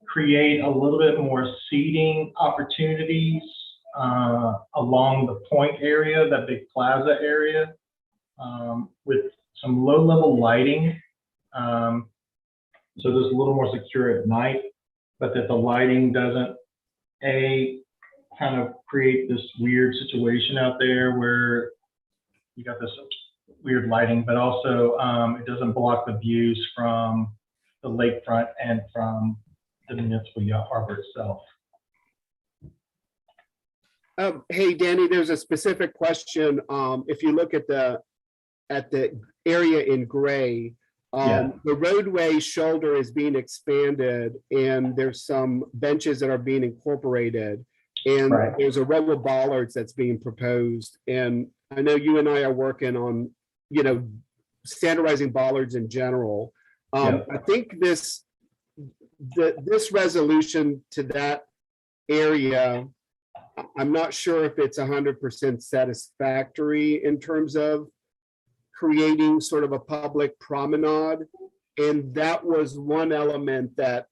create a little bit more seating opportunities along the point area, that big plaza area, with some low-level lighting. So there's a little more secure at night, but that the lighting doesn't kind of create this weird situation out there where you got this weird lighting, but also it doesn't block the views from the lakefront and from the municipal yacht harbor itself. Hey, Danny, there's a specific question. If you look at the area in gray, the roadway shoulder is being expanded and there's some benches that are being incorporated, and there's a row of bollards that's being proposed. And I know you and I are working on, standardizing bollards in general. I think this resolution to that area, I'm not sure if it's 100% satisfactory in terms of creating sort of a public promenade. And that was one element that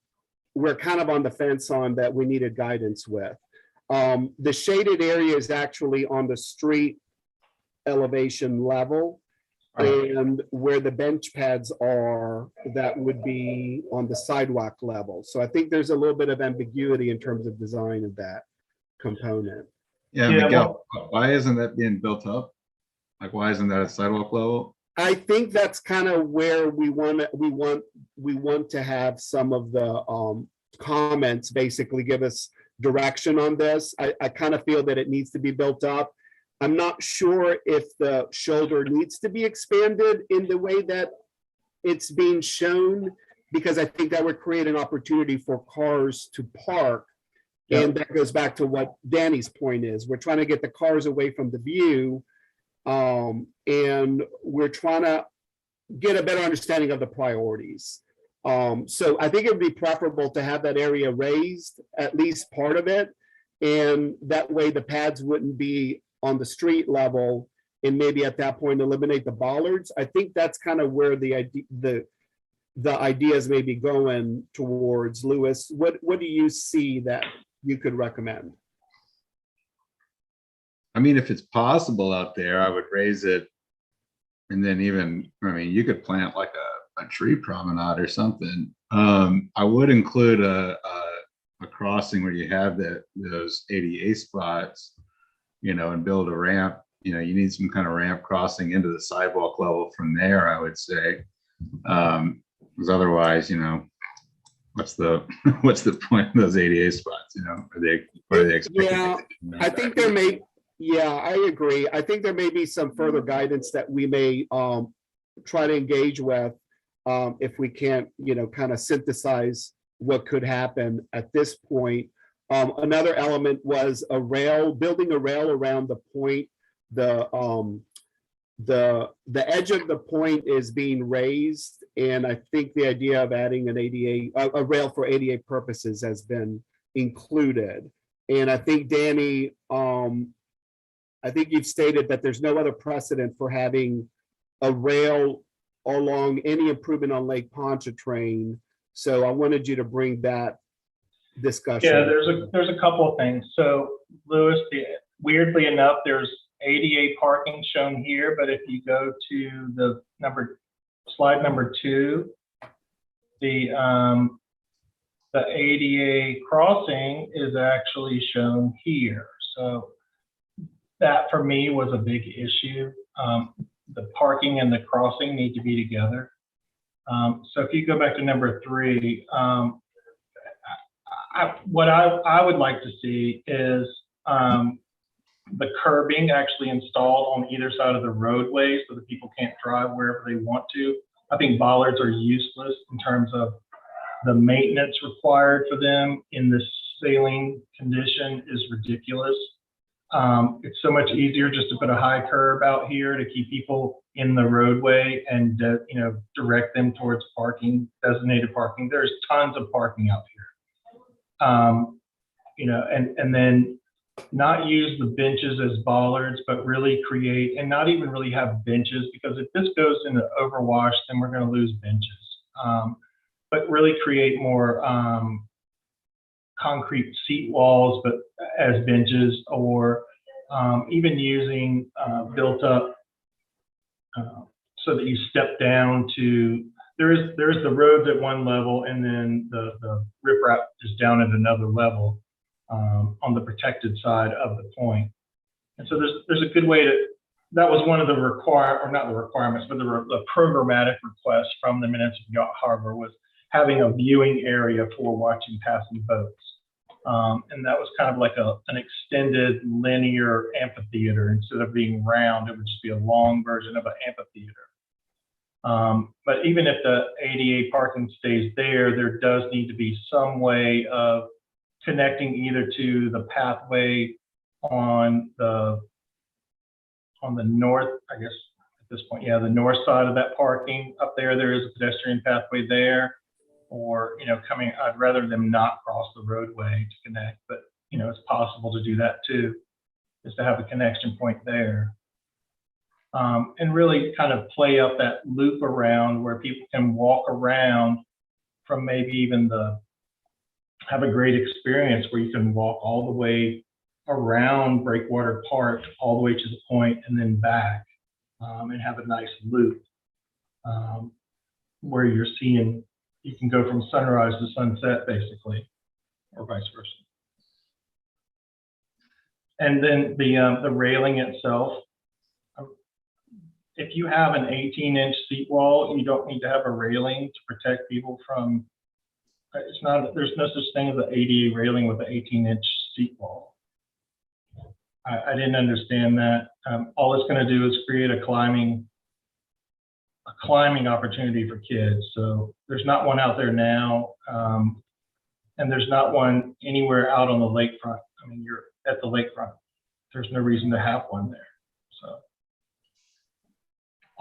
we're kind of on the fence on, that we needed guidance with. The shaded area is actually on the street elevation level, and where the bench pads are, that would be on the sidewalk level. So I think there's a little bit of ambiguity in terms of design of that component. Yeah, Miguel, why isn't that being built up? Like, why isn't that at sidewalk level? I think that's kind of where we want to have some of the comments basically give us direction on this. I kind of feel that it needs to be built up. I'm not sure if the shoulder needs to be expanded in the way that it's being shown, because I think that would create an opportunity for cars to park. And that goes back to what Danny's point is. We're trying to get the cars away from the view, and we're trying to get a better understanding of the priorities. So I think it would be preferable to have that area raised, at least part of it, and that way the pads wouldn't be on the street level, and maybe at that point eliminate the bollards. I think that's kind of where the ideas may be going towards. Louis, what do you see that you could recommend? I mean, if it's possible out there, I would raise it. And then you could plant like a tree promenade or something. I would include a crossing where you have those ADA spots, and build a ramp. You need some kind of ramp crossing into the sidewalk level from there, I would say. Because otherwise, what's the point of those ADA spots? Are they expecting? I think there may. Yeah, I agree. I think there may be some further guidance that we may try to engage with if we can't, kind of synthesize what could happen at this point. Another element was building a rail around the point. The edge of the point is being raised, and I think the idea of adding an a rail for ADA purposes has been included. And I think, Danny, I think you've stated that there's no other precedent for having a rail along any improvement on Lake Pontchartrain. So I wanted you to bring that discussion. Yeah, there's a couple of things. So Louis, weirdly enough, there's ADA parking shown here, but if you go to the slide number 2, the ADA crossing is actually shown here. So that for me was a big issue. The parking and the crossing need to be together. So if you go back to number 3, what I would like to see is the curbing actually installed on either side of the roadway so that people can't drive wherever they want to. I think bollards are useless in terms of the maintenance required for them in this sailing condition is ridiculous. It's so much easier just to put a high curb out here to keep people in the roadway and direct them towards parking, designated parking. There's tons of parking out here. And then not use the benches as bollards, but really create, and not even really have benches, because if this goes into overwash, then we're going to lose benches. But really create more concrete seat walls, but as benches, or even using built up so that you step down to, there's the roads at one level, and then the riprap is down at another level on the protected side of the point. And so there's a good way to, that was one of the not the requirements, but the programmatic request from the Municipal Yacht Harbor was having a viewing area for watching passing boats. And that was kind of like an extended linear amphitheater. Instead of being round, it would just be a long version of an amphitheater. But even if the ADA parking stays there, there does need to be some way of connecting either to the pathway on the north, I guess at this point, yeah, the north side of that parking up there. There is a pedestrian pathway there, or, you know, I'd rather them not cross the roadway to connect, but, you know, it's possible to do that too, is to have a connection point there. And really kind of play up that loop around where people can walk around from maybe even have a great experience where you can walk all the way around Breakwater Park, all the way to the point and then back, and have a nice loop where you're seeing, you can go from sunrise to sunset basically, or vice versa. And then the railing itself, if you have an 18-inch seat wall, you don't need to have a railing to protect people from, there's no such thing as an ADA railing with an 18-inch seat wall. I didn't understand that. All it's going to do is create a climbing opportunity for kids. So there's not one out there now, and there's not one anywhere out on the lakefront. I mean, you're at the lakefront. There's no reason to have one there. So.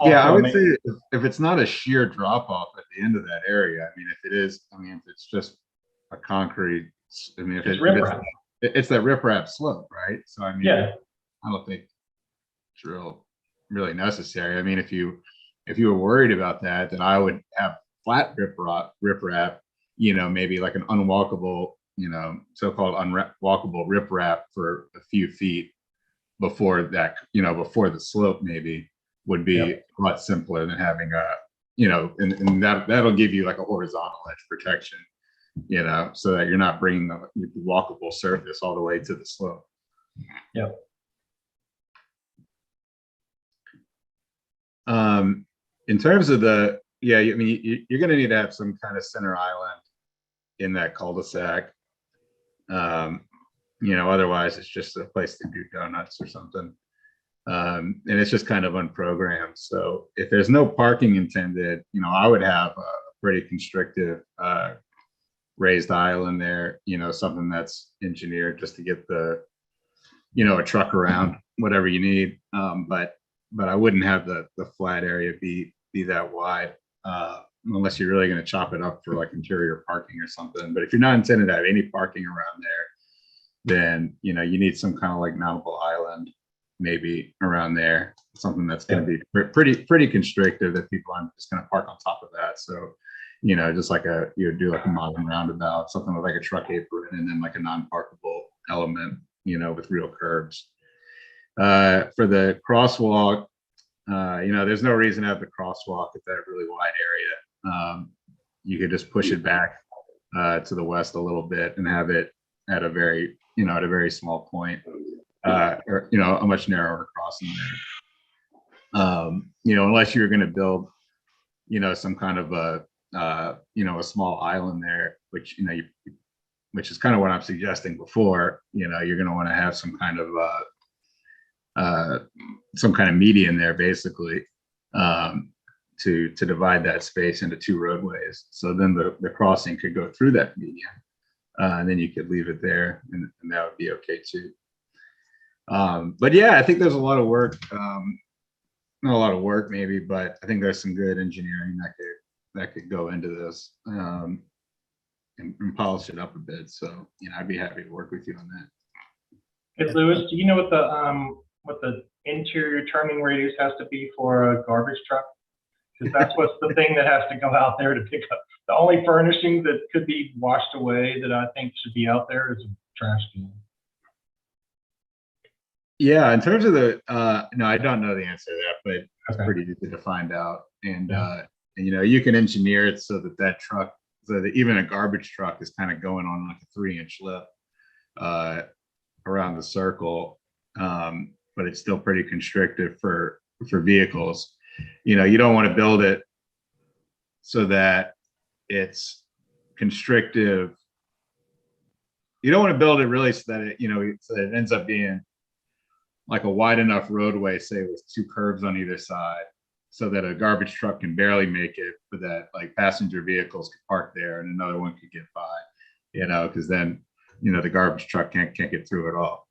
Yeah, I Also, would say if it's not a sheer drop off at the end of that area, I mean, if it is, I mean, if it's just a concrete, I mean, if it's that riprap slope, right? So, I mean, yeah. I don't think it's really necessary. I mean, if you were worried about that, then I would have flat riprap, you know, maybe like an unwalkable, you know, so-called unwalkable riprap for a few feet before that, you know, before the slope maybe would be a lot simpler than having a, you know, and that'll give you like a horizontal edge protection, you know, so that you're not bringing the walkable surface all the way to the slope. Yep. In terms of I mean, you're going to need to have some kind of center island in that cul-de-sac. You know, otherwise it's just a place to do donuts or something. And it's just kind of unprogrammed. So if there's no parking intended, you know, I would have a pretty constrictive raised island there, you know, something that's engineered just to get you know, a truck around, whatever you need. But I wouldn't have the flat area be that wide, unless you're really going to chop it up for like interior parking or something. But if you're not intended to have any parking around there, then, you know, you need some kind of like mountable island maybe around there, something that's going to be pretty constrictive that people aren't just going to park on top of that. So, you know, just like you would do like a modern roundabout, something with like a truck apron, and then like a non-parkable element, you know, with real curbs. For the crosswalk, you know, there's no reason to have the crosswalk at that really wide area. You could just push it back to the west a little bit and have it at a very, you know, at a very small point, or, you know, a much narrower crossing there. You know, unless you're going to build, you know, some kind of you know, a small island there, which, you know, which is kind of what I'm suggesting before, you know, you're going to want to have some kind of median there basically, to divide that space into two roadways. So then the crossing could go through that median, and then you could leave it there, and that would be okay too. But yeah, I think there's a lot of work, not a lot of work maybe, but I think there's some good engineering that could go into this, and polish it up a bit. So, you know, I'd be happy to work with you on that. Hey, Louis, do you know what the interior turning radius has to be for a garbage truck? Because that's what's the thing that has to go out there to pick up. The only furnishing that could be washed away that I think should be out there is a trash can. Yeah, in terms of the, no, I don't know the answer to that, but it's Okay. pretty easy to find out. And, Yeah. and you know, you can engineer it so that that truck, so that even a garbage truck is kind of going on like a 3-inch lip around the circle. But it's still pretty constrictive for vehicles. You know, you don't want to build it so that it's constrictive. You don't want to build it really so that it, you know, so that it ends up being like a wide enough roadway, say with 2 curbs on either side, so that a garbage truck can barely make it, but that like passenger vehicles can park there and another one could get by, you know, because then, you know, the garbage truck can't get through at all.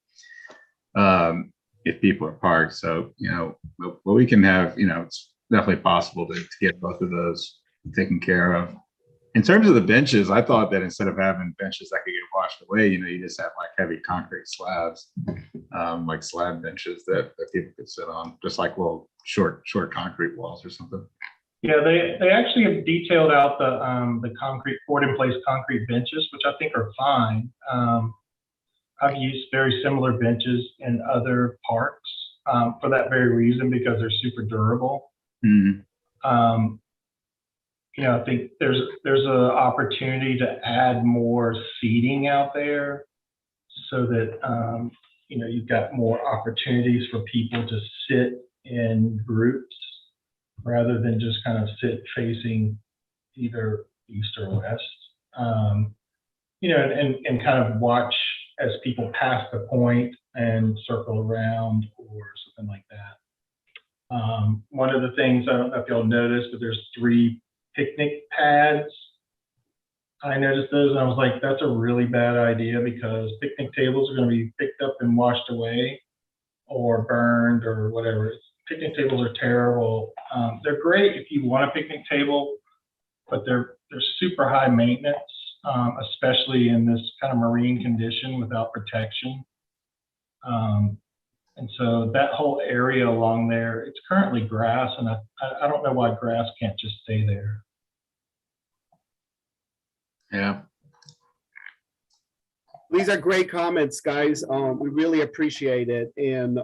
If people are parked. So, you know, but we can have, you know, it's definitely possible to get both of those taken care of. In terms of the benches, I thought that instead of having benches that could get washed away, you know, you just have like heavy concrete slabs, like slab benches that people could sit on, just like little short concrete walls or something. Yeah, they actually have detailed out the concrete poured in place concrete benches, which I think are fine. I've used very similar benches in other parks for that very reason, because they're super durable. Mm-hmm. You know, I think there's an opportunity to add more seating out there so that, you know, you've got more opportunities for people to sit in groups rather than just kind of sit facing either east or west. You know, and kind of watch as people pass the point and circle around or something like that. One of the things, I don't know if y'all noticed, but there's 3 picnic pads. I noticed those and I was like, that's a really bad idea, because picnic tables are going to be picked up and washed away or burned or whatever. Picnic tables are terrible. They're great if you want a picnic table, but they're super high maintenance, especially in this kind of marine condition without protection. And so that whole area along there, it's currently grass, and I don't know why grass can't just stay there. Yeah. These are great comments, guys. We really appreciate it. And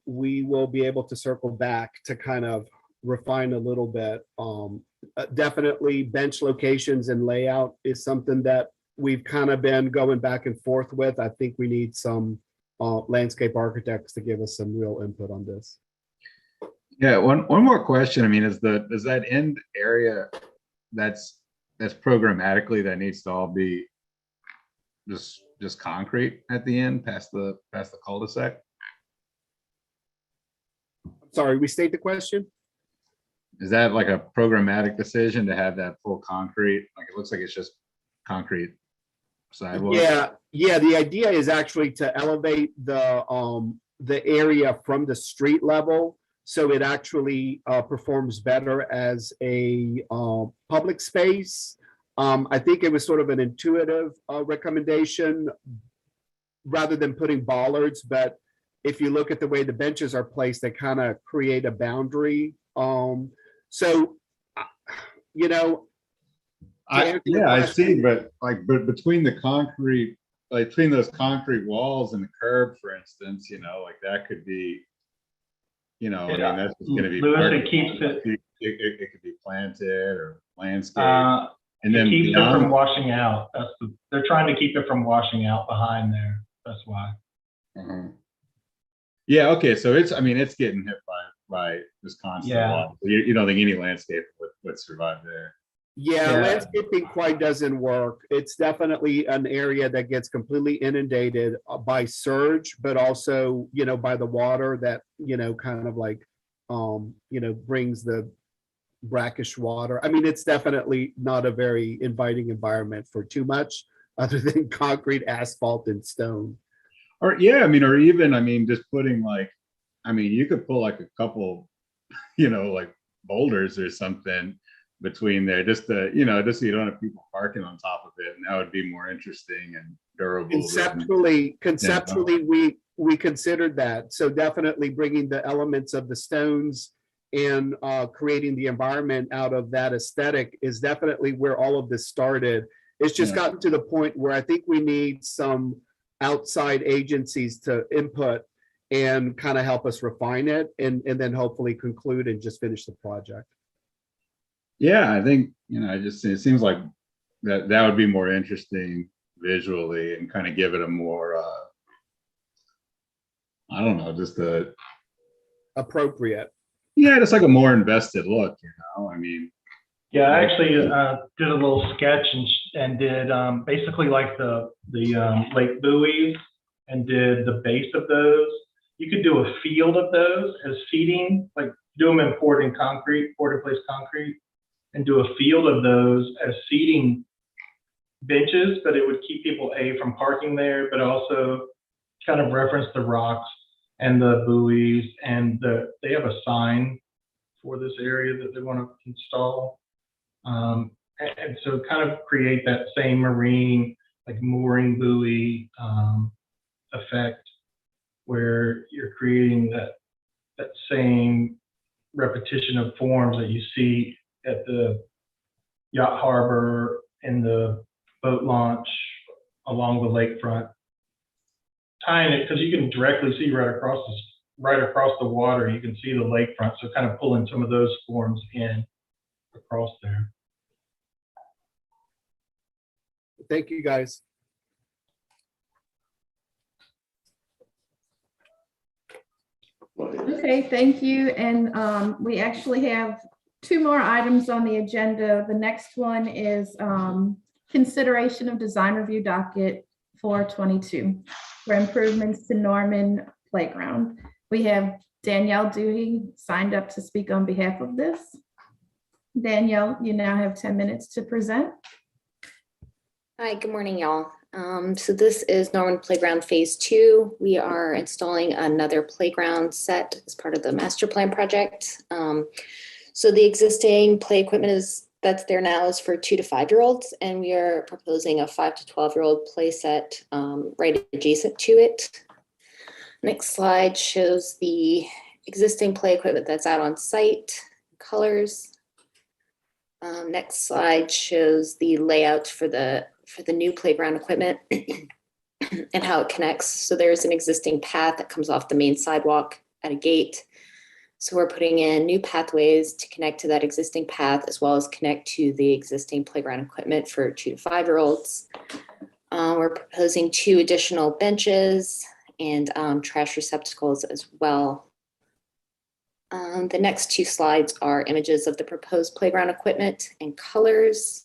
we will be able to circle back to kind of refine a little bit. Definitely bench locations and layout is something that we've kind of been going back and forth with. I think we need some landscape architects to give us some real input on this. Yeah, one more question. I mean, does that end area that's programmatically that needs to all be just concrete at the end past the cul-de-sac? Sorry, restate the question. Is that like a programmatic decision to have that full concrete? Like it looks like it's just concrete sidewalk. Yeah. The idea is actually to elevate the area from the street level, so it actually performs better as a public space. I think it was sort of an intuitive recommendation rather than putting bollards, but if you look at the way the benches are placed, they kind of create a boundary. So, you know, I see, but between the concrete, like between those concrete walls and the curb, for instance, you know, like that could be, you know, I mean, that's just going to be. Louis, it keeps it could be planted or landscape, and then keeps it from washing out. They're trying to keep it from washing out behind there. That's why. Uh-huh. Yeah. Okay. So it's getting hit by this constant water. You don't think any landscape would survive there? Yeah, landscaping quite doesn't work. It's definitely an area that gets completely inundated by surge, but also, you know, by the water that, you know, kind of like, you know, brings the brackish water. I mean, it's definitely not a very inviting environment for too much other than concrete, asphalt, and stone. Or even just putting like, you could pull like a couple, you know, like boulders or something between there, just to, you know, just so you don't have people parking on top of it, and that would be more interesting and durable. Conceptually, we considered that. So definitely bringing the elements of the stones and creating the environment out of that aesthetic is definitely where all of this started. It's just gotten to the point where I think we need some outside agencies to input and kind of help us refine it and then hopefully conclude and just finish the project. Yeah, I think, you know, it seems like that would be more interesting visually and kind of give it a more, I don't know, just a appropriate. Yeah, just like a more invested look, you know, I mean. Yeah, I actually did a little sketch and did basically like the lake buoys and did the base of those. You could do a field of those as seating, like do them in poured in place concrete, and do a field of those as seating benches, but it would keep people from parking there, but also kind of reference the rocks and the buoys, and they have a sign for this area that they want to install. And so kind of create that same marine, like mooring buoy effect, where you're creating that same repetition of forms that you see at the yacht harbor and the boat launch along the lakefront. Tying it, because you can directly see right across the water, you can see the lakefront, so kind of pulling some of those forms in across there. Thank you, guys. Okay, thank you. And we actually have 2 more items on the agenda. The next one is consideration of design review docket 422 for improvements to Norman Playground. We have Danielle Dewey signed up to speak on behalf of this. Danielle, you now have 10 minutes to present. Hi, good morning, y'all. So this is Norman Playground Phase 2. We are installing another playground set as part of the master plan project. So the existing play equipment that's there now is for 2 to 5-year-olds, and we are proposing a 5 to 12-year-old play set right adjacent to it. Next slide shows the existing play equipment that's out on site, colors. Next slide shows the layout for the new playground equipment and how it connects. So there's an existing path that comes off the main sidewalk at a gate. So we're putting in new pathways to connect to that existing path, as well as connect to the existing playground equipment for 2 to 5-year-olds. We're proposing 2 additional benches and trash receptacles as well. The next 2 slides are images of the proposed playground equipment and colors.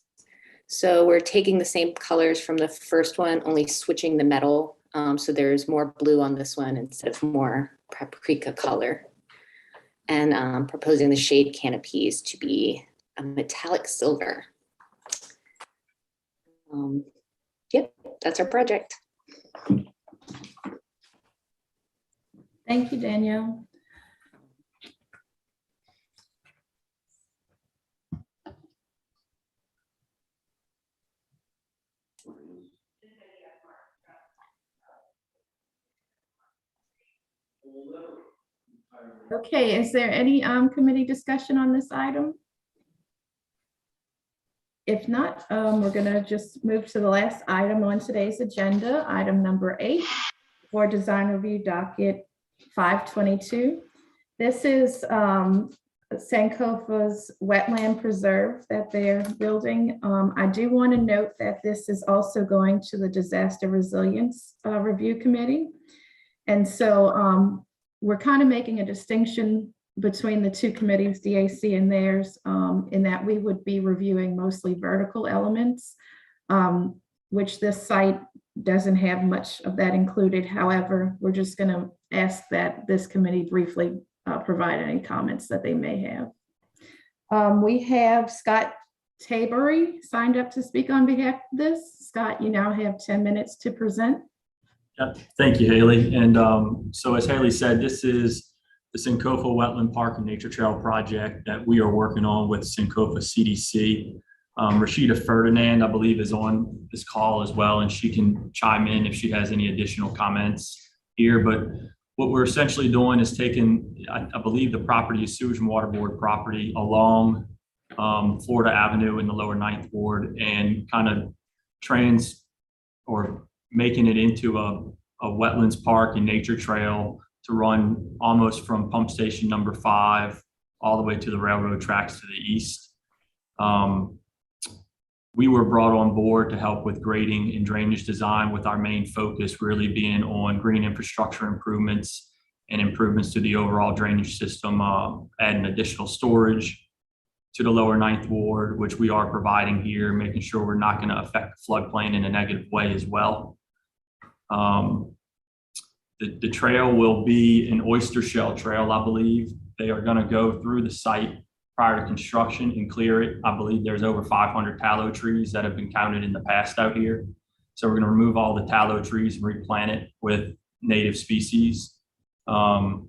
So we're taking the same colors from the first one, only switching the metal. So there's more blue on this one instead of more paprika color. And proposing the shade canopies to be a metallic silver. Yep, that's our project. Thank you, Danielle. Okay, is there any committee discussion on this item? If not, we're going to just move to the last item on today's agenda, item number 8, for design review docket 522. This is Cinco's wetland preserve that they're building. I do want to note that this is also going to the disaster resilience review committee. And so we're kind of making a distinction between the 2 committees, DAC and theirs, in that we would be reviewing mostly vertical elements, which this site doesn't have much of that included. However, we're just going to ask that this committee briefly provide any comments that they may have. We have Scott Tabery signed up to speak on behalf of this. Scott, you now have 10 minutes to present. Yeah, thank you, Haley. And so as Haley said, this is the Cinco Wetland Park and Nature Trail project that we are working on with Cinco CDC. Rashida Ferdinand, I believe, is on this call as well, and she can chime in if she has any additional comments here. But what we're essentially doing is taking, I believe the property is Sewage and Water Board property along Florida Avenue in the lower 9th Ward, and kind of making it into a wetlands park and nature trail to run almost from pump station number 5 all the way to the railroad tracks to the east. We were brought on board to help with grading and drainage design, with our main focus really being on green infrastructure improvements and improvements to the overall drainage system, adding additional storage to the lower 9th Ward, which we are providing here, making sure we're not going to affect the floodplain in a negative way as well. The trail will be an oyster shell trail, I believe. They are going to go through the site prior to construction and clear it. I believe there's over 500 tallow trees that have been counted in the past out here. So we're going to remove all the tallow trees and replant it with native species. And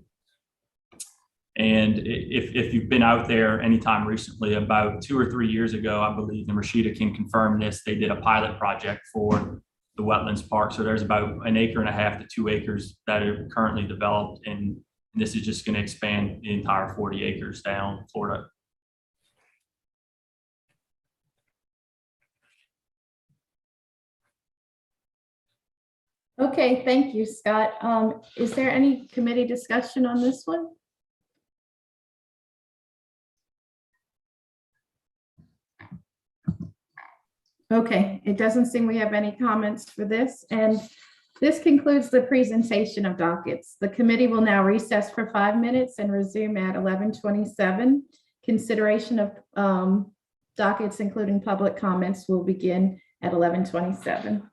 if you've been out there anytime recently, about 2 or 3 years ago, I believe, and Rashida can confirm this, they did a pilot project for the wetlands park. So there's about 1.5 acres to 2 acres that are currently developed, and this is just going to expand the entire 40 acres down Florida. Okay, thank you, Scott. Is there any committee discussion on this one? Okay, it doesn't seem we have any comments for this, and this concludes the presentation of dockets. The committee will now recess for 5 minutes and resume at 11:27. Consideration of dockets, including public comments, will begin at 11:27.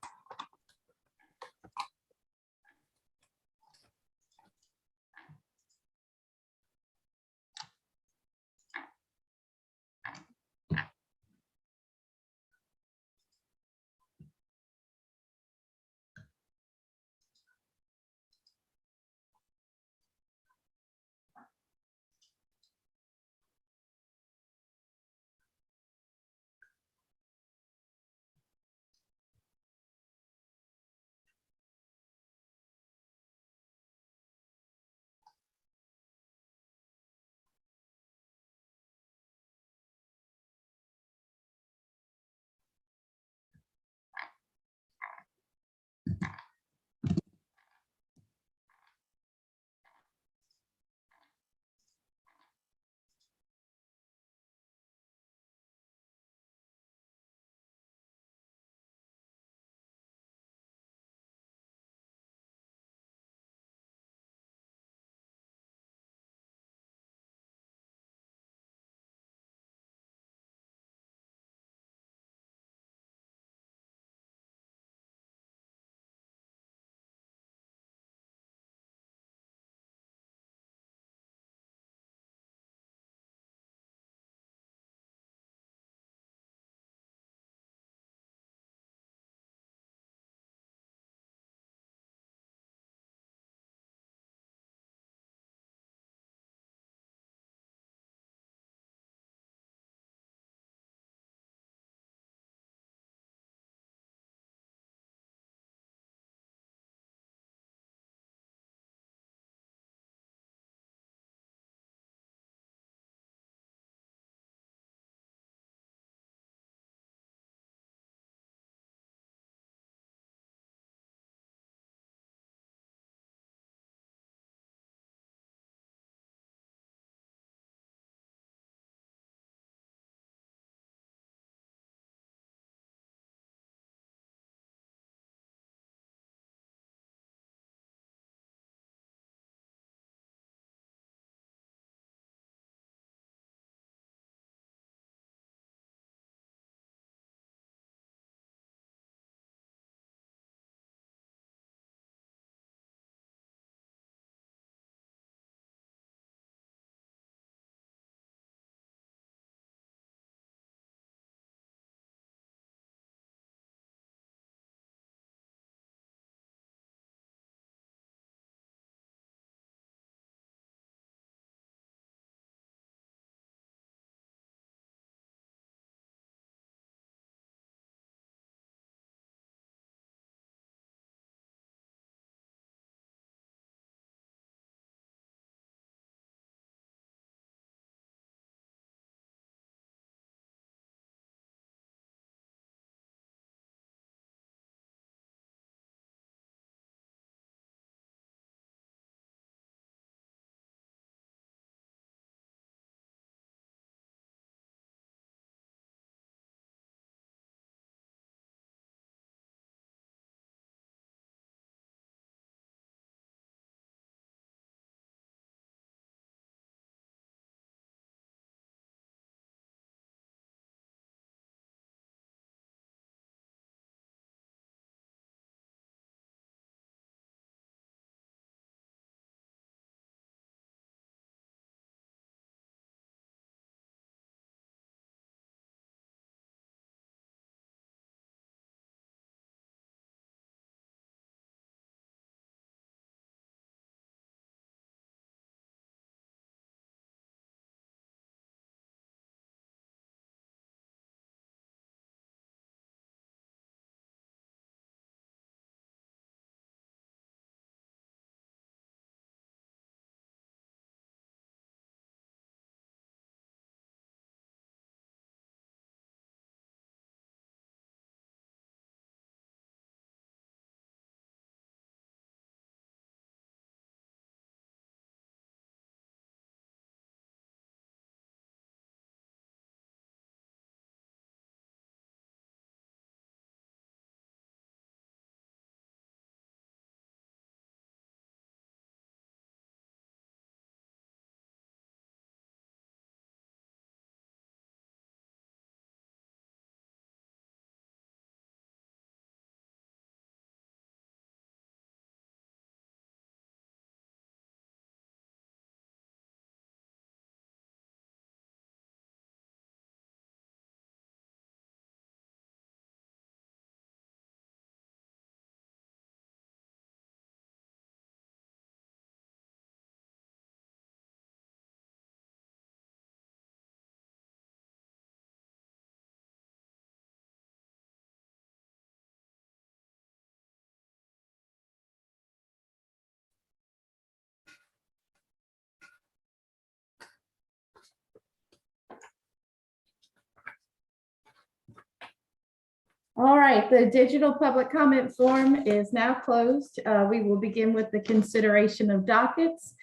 All right, the digital public comment form is now closed. We will begin with the consideration of dockets.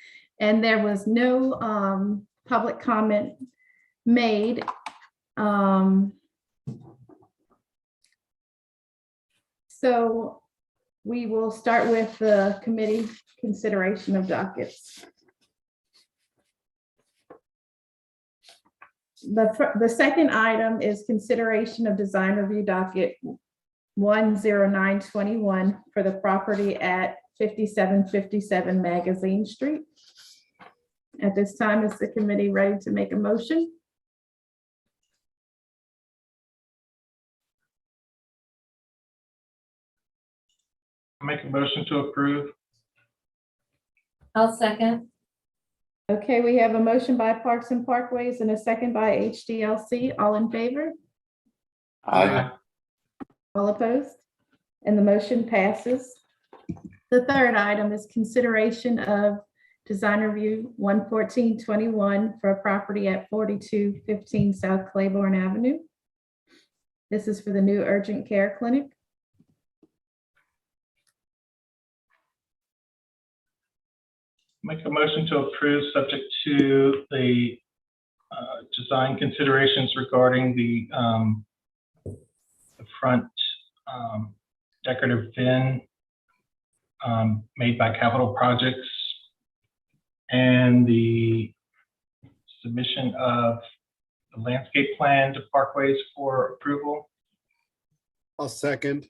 And there was no public comment made. So we will start with the committee consideration of dockets. The second item is consideration of design review docket 10921 for the property at 5757 Magazine Street. At this time, is the committee ready to make a motion? I make a motion to approve. I'll second. Okay, we have a motion by Parks and Parkways and a second by HDLC. All in favor? Aye. All opposed? And the motion passes. The third item is consideration of design review 11421 for a property at 4215 South Claiborne Avenue. This is for the new urgent care clinic. Make a motion to approve subject to the design considerations regarding the front decorative fin made by Capital Projects and the submission of the landscape plan to Parkways for approval. I'll second.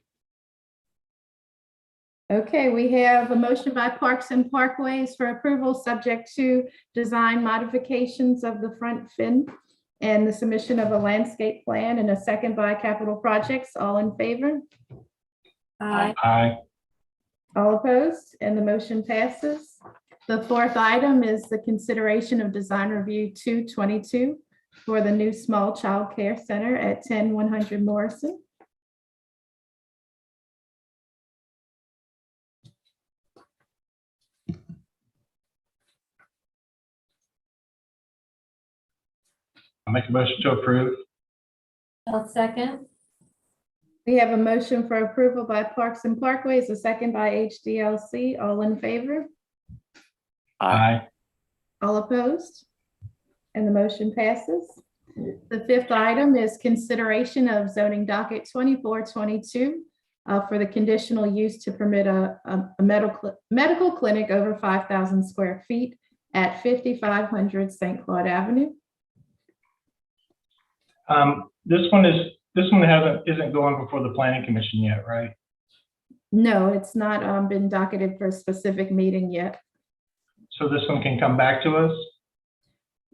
Okay, we have a motion by Parks and Parkways for approval subject to design modifications of the front fin and the submission of a landscape plan, and a second by Capital Projects. All in favor? Aye. Aye. All opposed? And the motion passes. The fourth item is the consideration of design review 222 for the new small child care center at 10100 Morrison. I make a motion to approve. I'll second. We have a motion for approval by Parks and Parkways, a second by HDLC. All in favor? Aye. All opposed? And the motion passes. The fifth item is consideration of zoning docket 2422 for the conditional use to permit a medical clinic over 5,000 square feet at 5500 St. Claude Avenue. This one isn't going before the planning commission yet, right? No, it's not been docketed for a specific meeting yet. So this one can come back to us?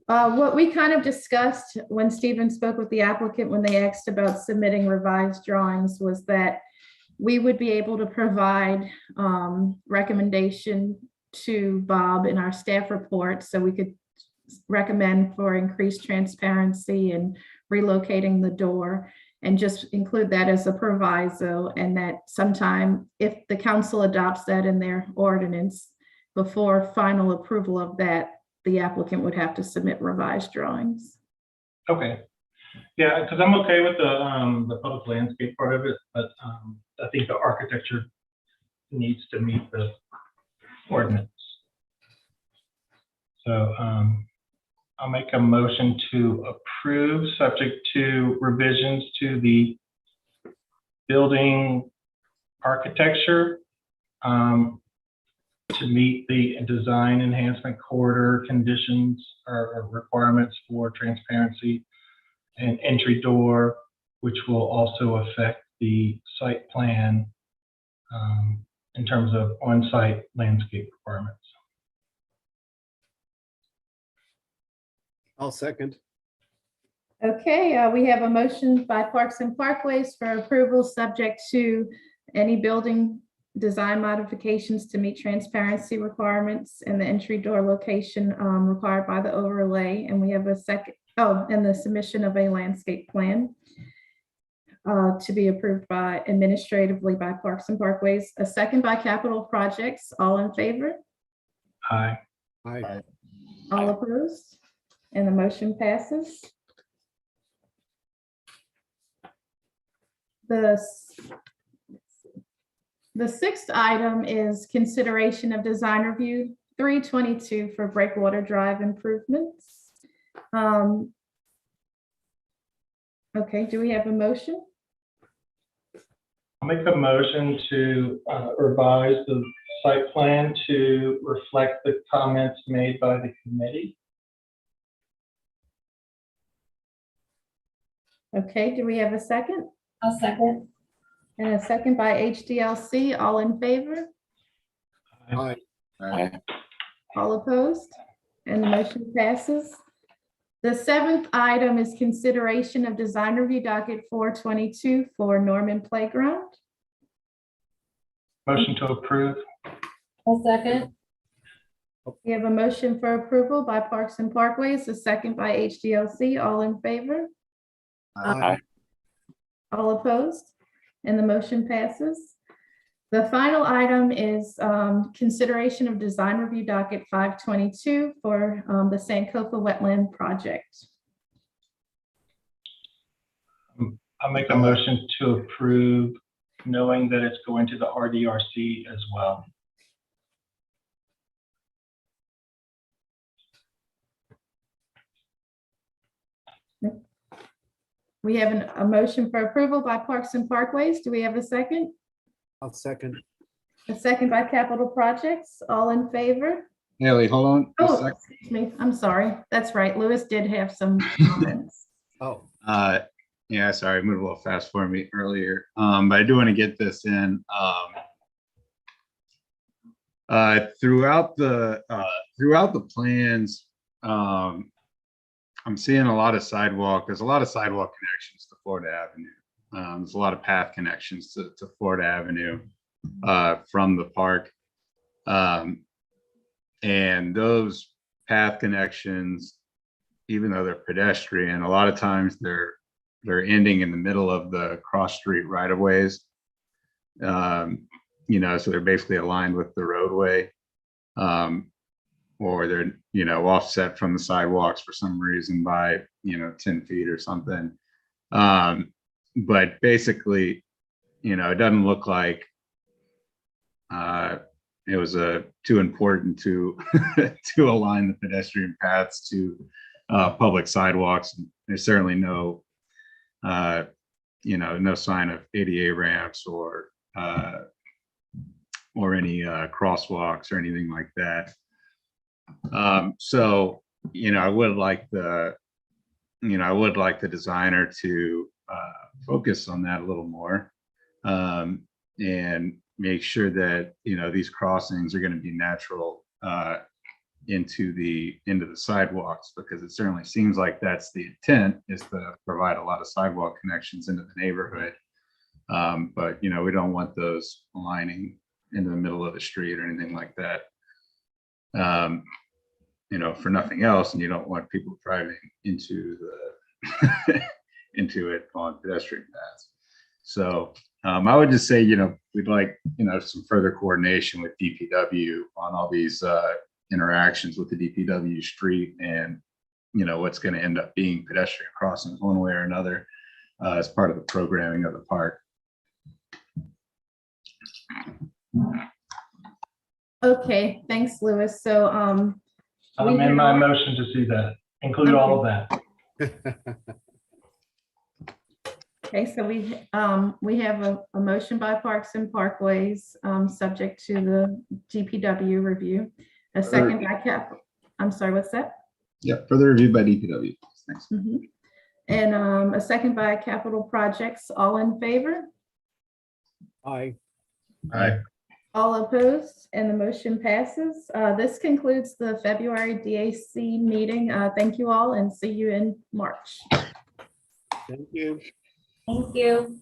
What we kind of discussed when Stephen spoke with the applicant, when they asked about submitting revised drawings, was that we would be able to provide recommendation to Bob in our staff report, so we could recommend for increased transparency and relocating the door, and just include that as a proviso, and that sometime if the council adopts that in their ordinance, before final approval of that, the applicant would have to submit revised drawings. Okay. Yeah, because I'm okay with the public landscape part of it, but I think the architecture needs to meet the ordinance. So I'll make a motion to approve subject to revisions to the building architecture to meet the design enhancement corridor conditions or requirements for transparency and entry door, which will also affect the site plan in terms of on-site landscape requirements. I'll second. Okay, we have a motion by Parks and Parkways for approval subject to any building design modifications to meet transparency requirements and the entry door location required by the overlay. And we have a second, and the submission of a landscape plan to be approved by administratively by Parks and Parkways, a second by Capital Projects. All in favor? Aye. Aye. All opposed? And the motion passes. The sixth item is consideration of design review 322 for Breakwater Drive improvements. Okay, do we have a motion? I'll make a motion to revise the site plan to reflect the comments made by the committee. Okay, do we have a second? I'll second. And a second by HDLC. All in favor? Aye. All opposed? And the motion passes. The seventh item is consideration of design review docket 422 for Norman Playground. Motion to approve. I'll second. We have a motion for approval by Parks and Parkways, a second by HDLC. All in favor? Aye. All opposed? And the motion passes. The final item is consideration of design review docket 522 for the Copa Wetland project. I'll make a motion to approve, knowing that it's going to the RDRC as well. We have a motion for approval by Parks and Parkways. Do we have a second? I'll second. A second by Capital Projects. All in favor? Haley, hold on. a Oh, sec. excuse me. I'm sorry. That's right. Lewis did have some comments. Oh, Yeah, sorry, I moved a little fast for me earlier. But I do want to get this in. Throughout the plans, I'm seeing a lot of sidewalk. There's a lot of sidewalk connections to Florida Avenue. There's a lot of path connections to Florida Avenue from the park. And those path connections, even though they're pedestrian, a lot of times they're ending in the middle of the cross street right of ways. You know, so they're basically aligned with the roadway. Or they're, you know, offset from the sidewalks for some reason by, 10 feet or something. But basically, it doesn't look like it was too important to to align the pedestrian paths to public sidewalks. There's certainly no sign of ADA ramps or any crosswalks or anything like that. So, I would like the designer to focus on that a little more, and make sure that, these crossings are going to be natural into the sidewalks, because it certainly seems like that's the intent, is to provide a lot of sidewalk connections into the neighborhood. But, we don't want those aligning into the middle of the street or anything like that. For nothing else, and you don't want people driving into it on pedestrian paths. So I would just say, we'd like, some further coordination with DPW on all these interactions with the DPW street, and, what's going to end up being pedestrian crossings one way or another as part of the programming of the park. Okay, thanks, Lewis. So I'll amend my motion to see that, include all of that. Okay, so we have a motion by Parks and Parkways, subject to the DPW review. A second by I'm sorry, what's that? Yeah, further review by DPW. Thanks. And a second by Capital Projects. All in favor? aye. Aye. All opposed? And the motion passes. This concludes the February DAC meeting. Thank you all, and see you in March. Thank you. Thank you.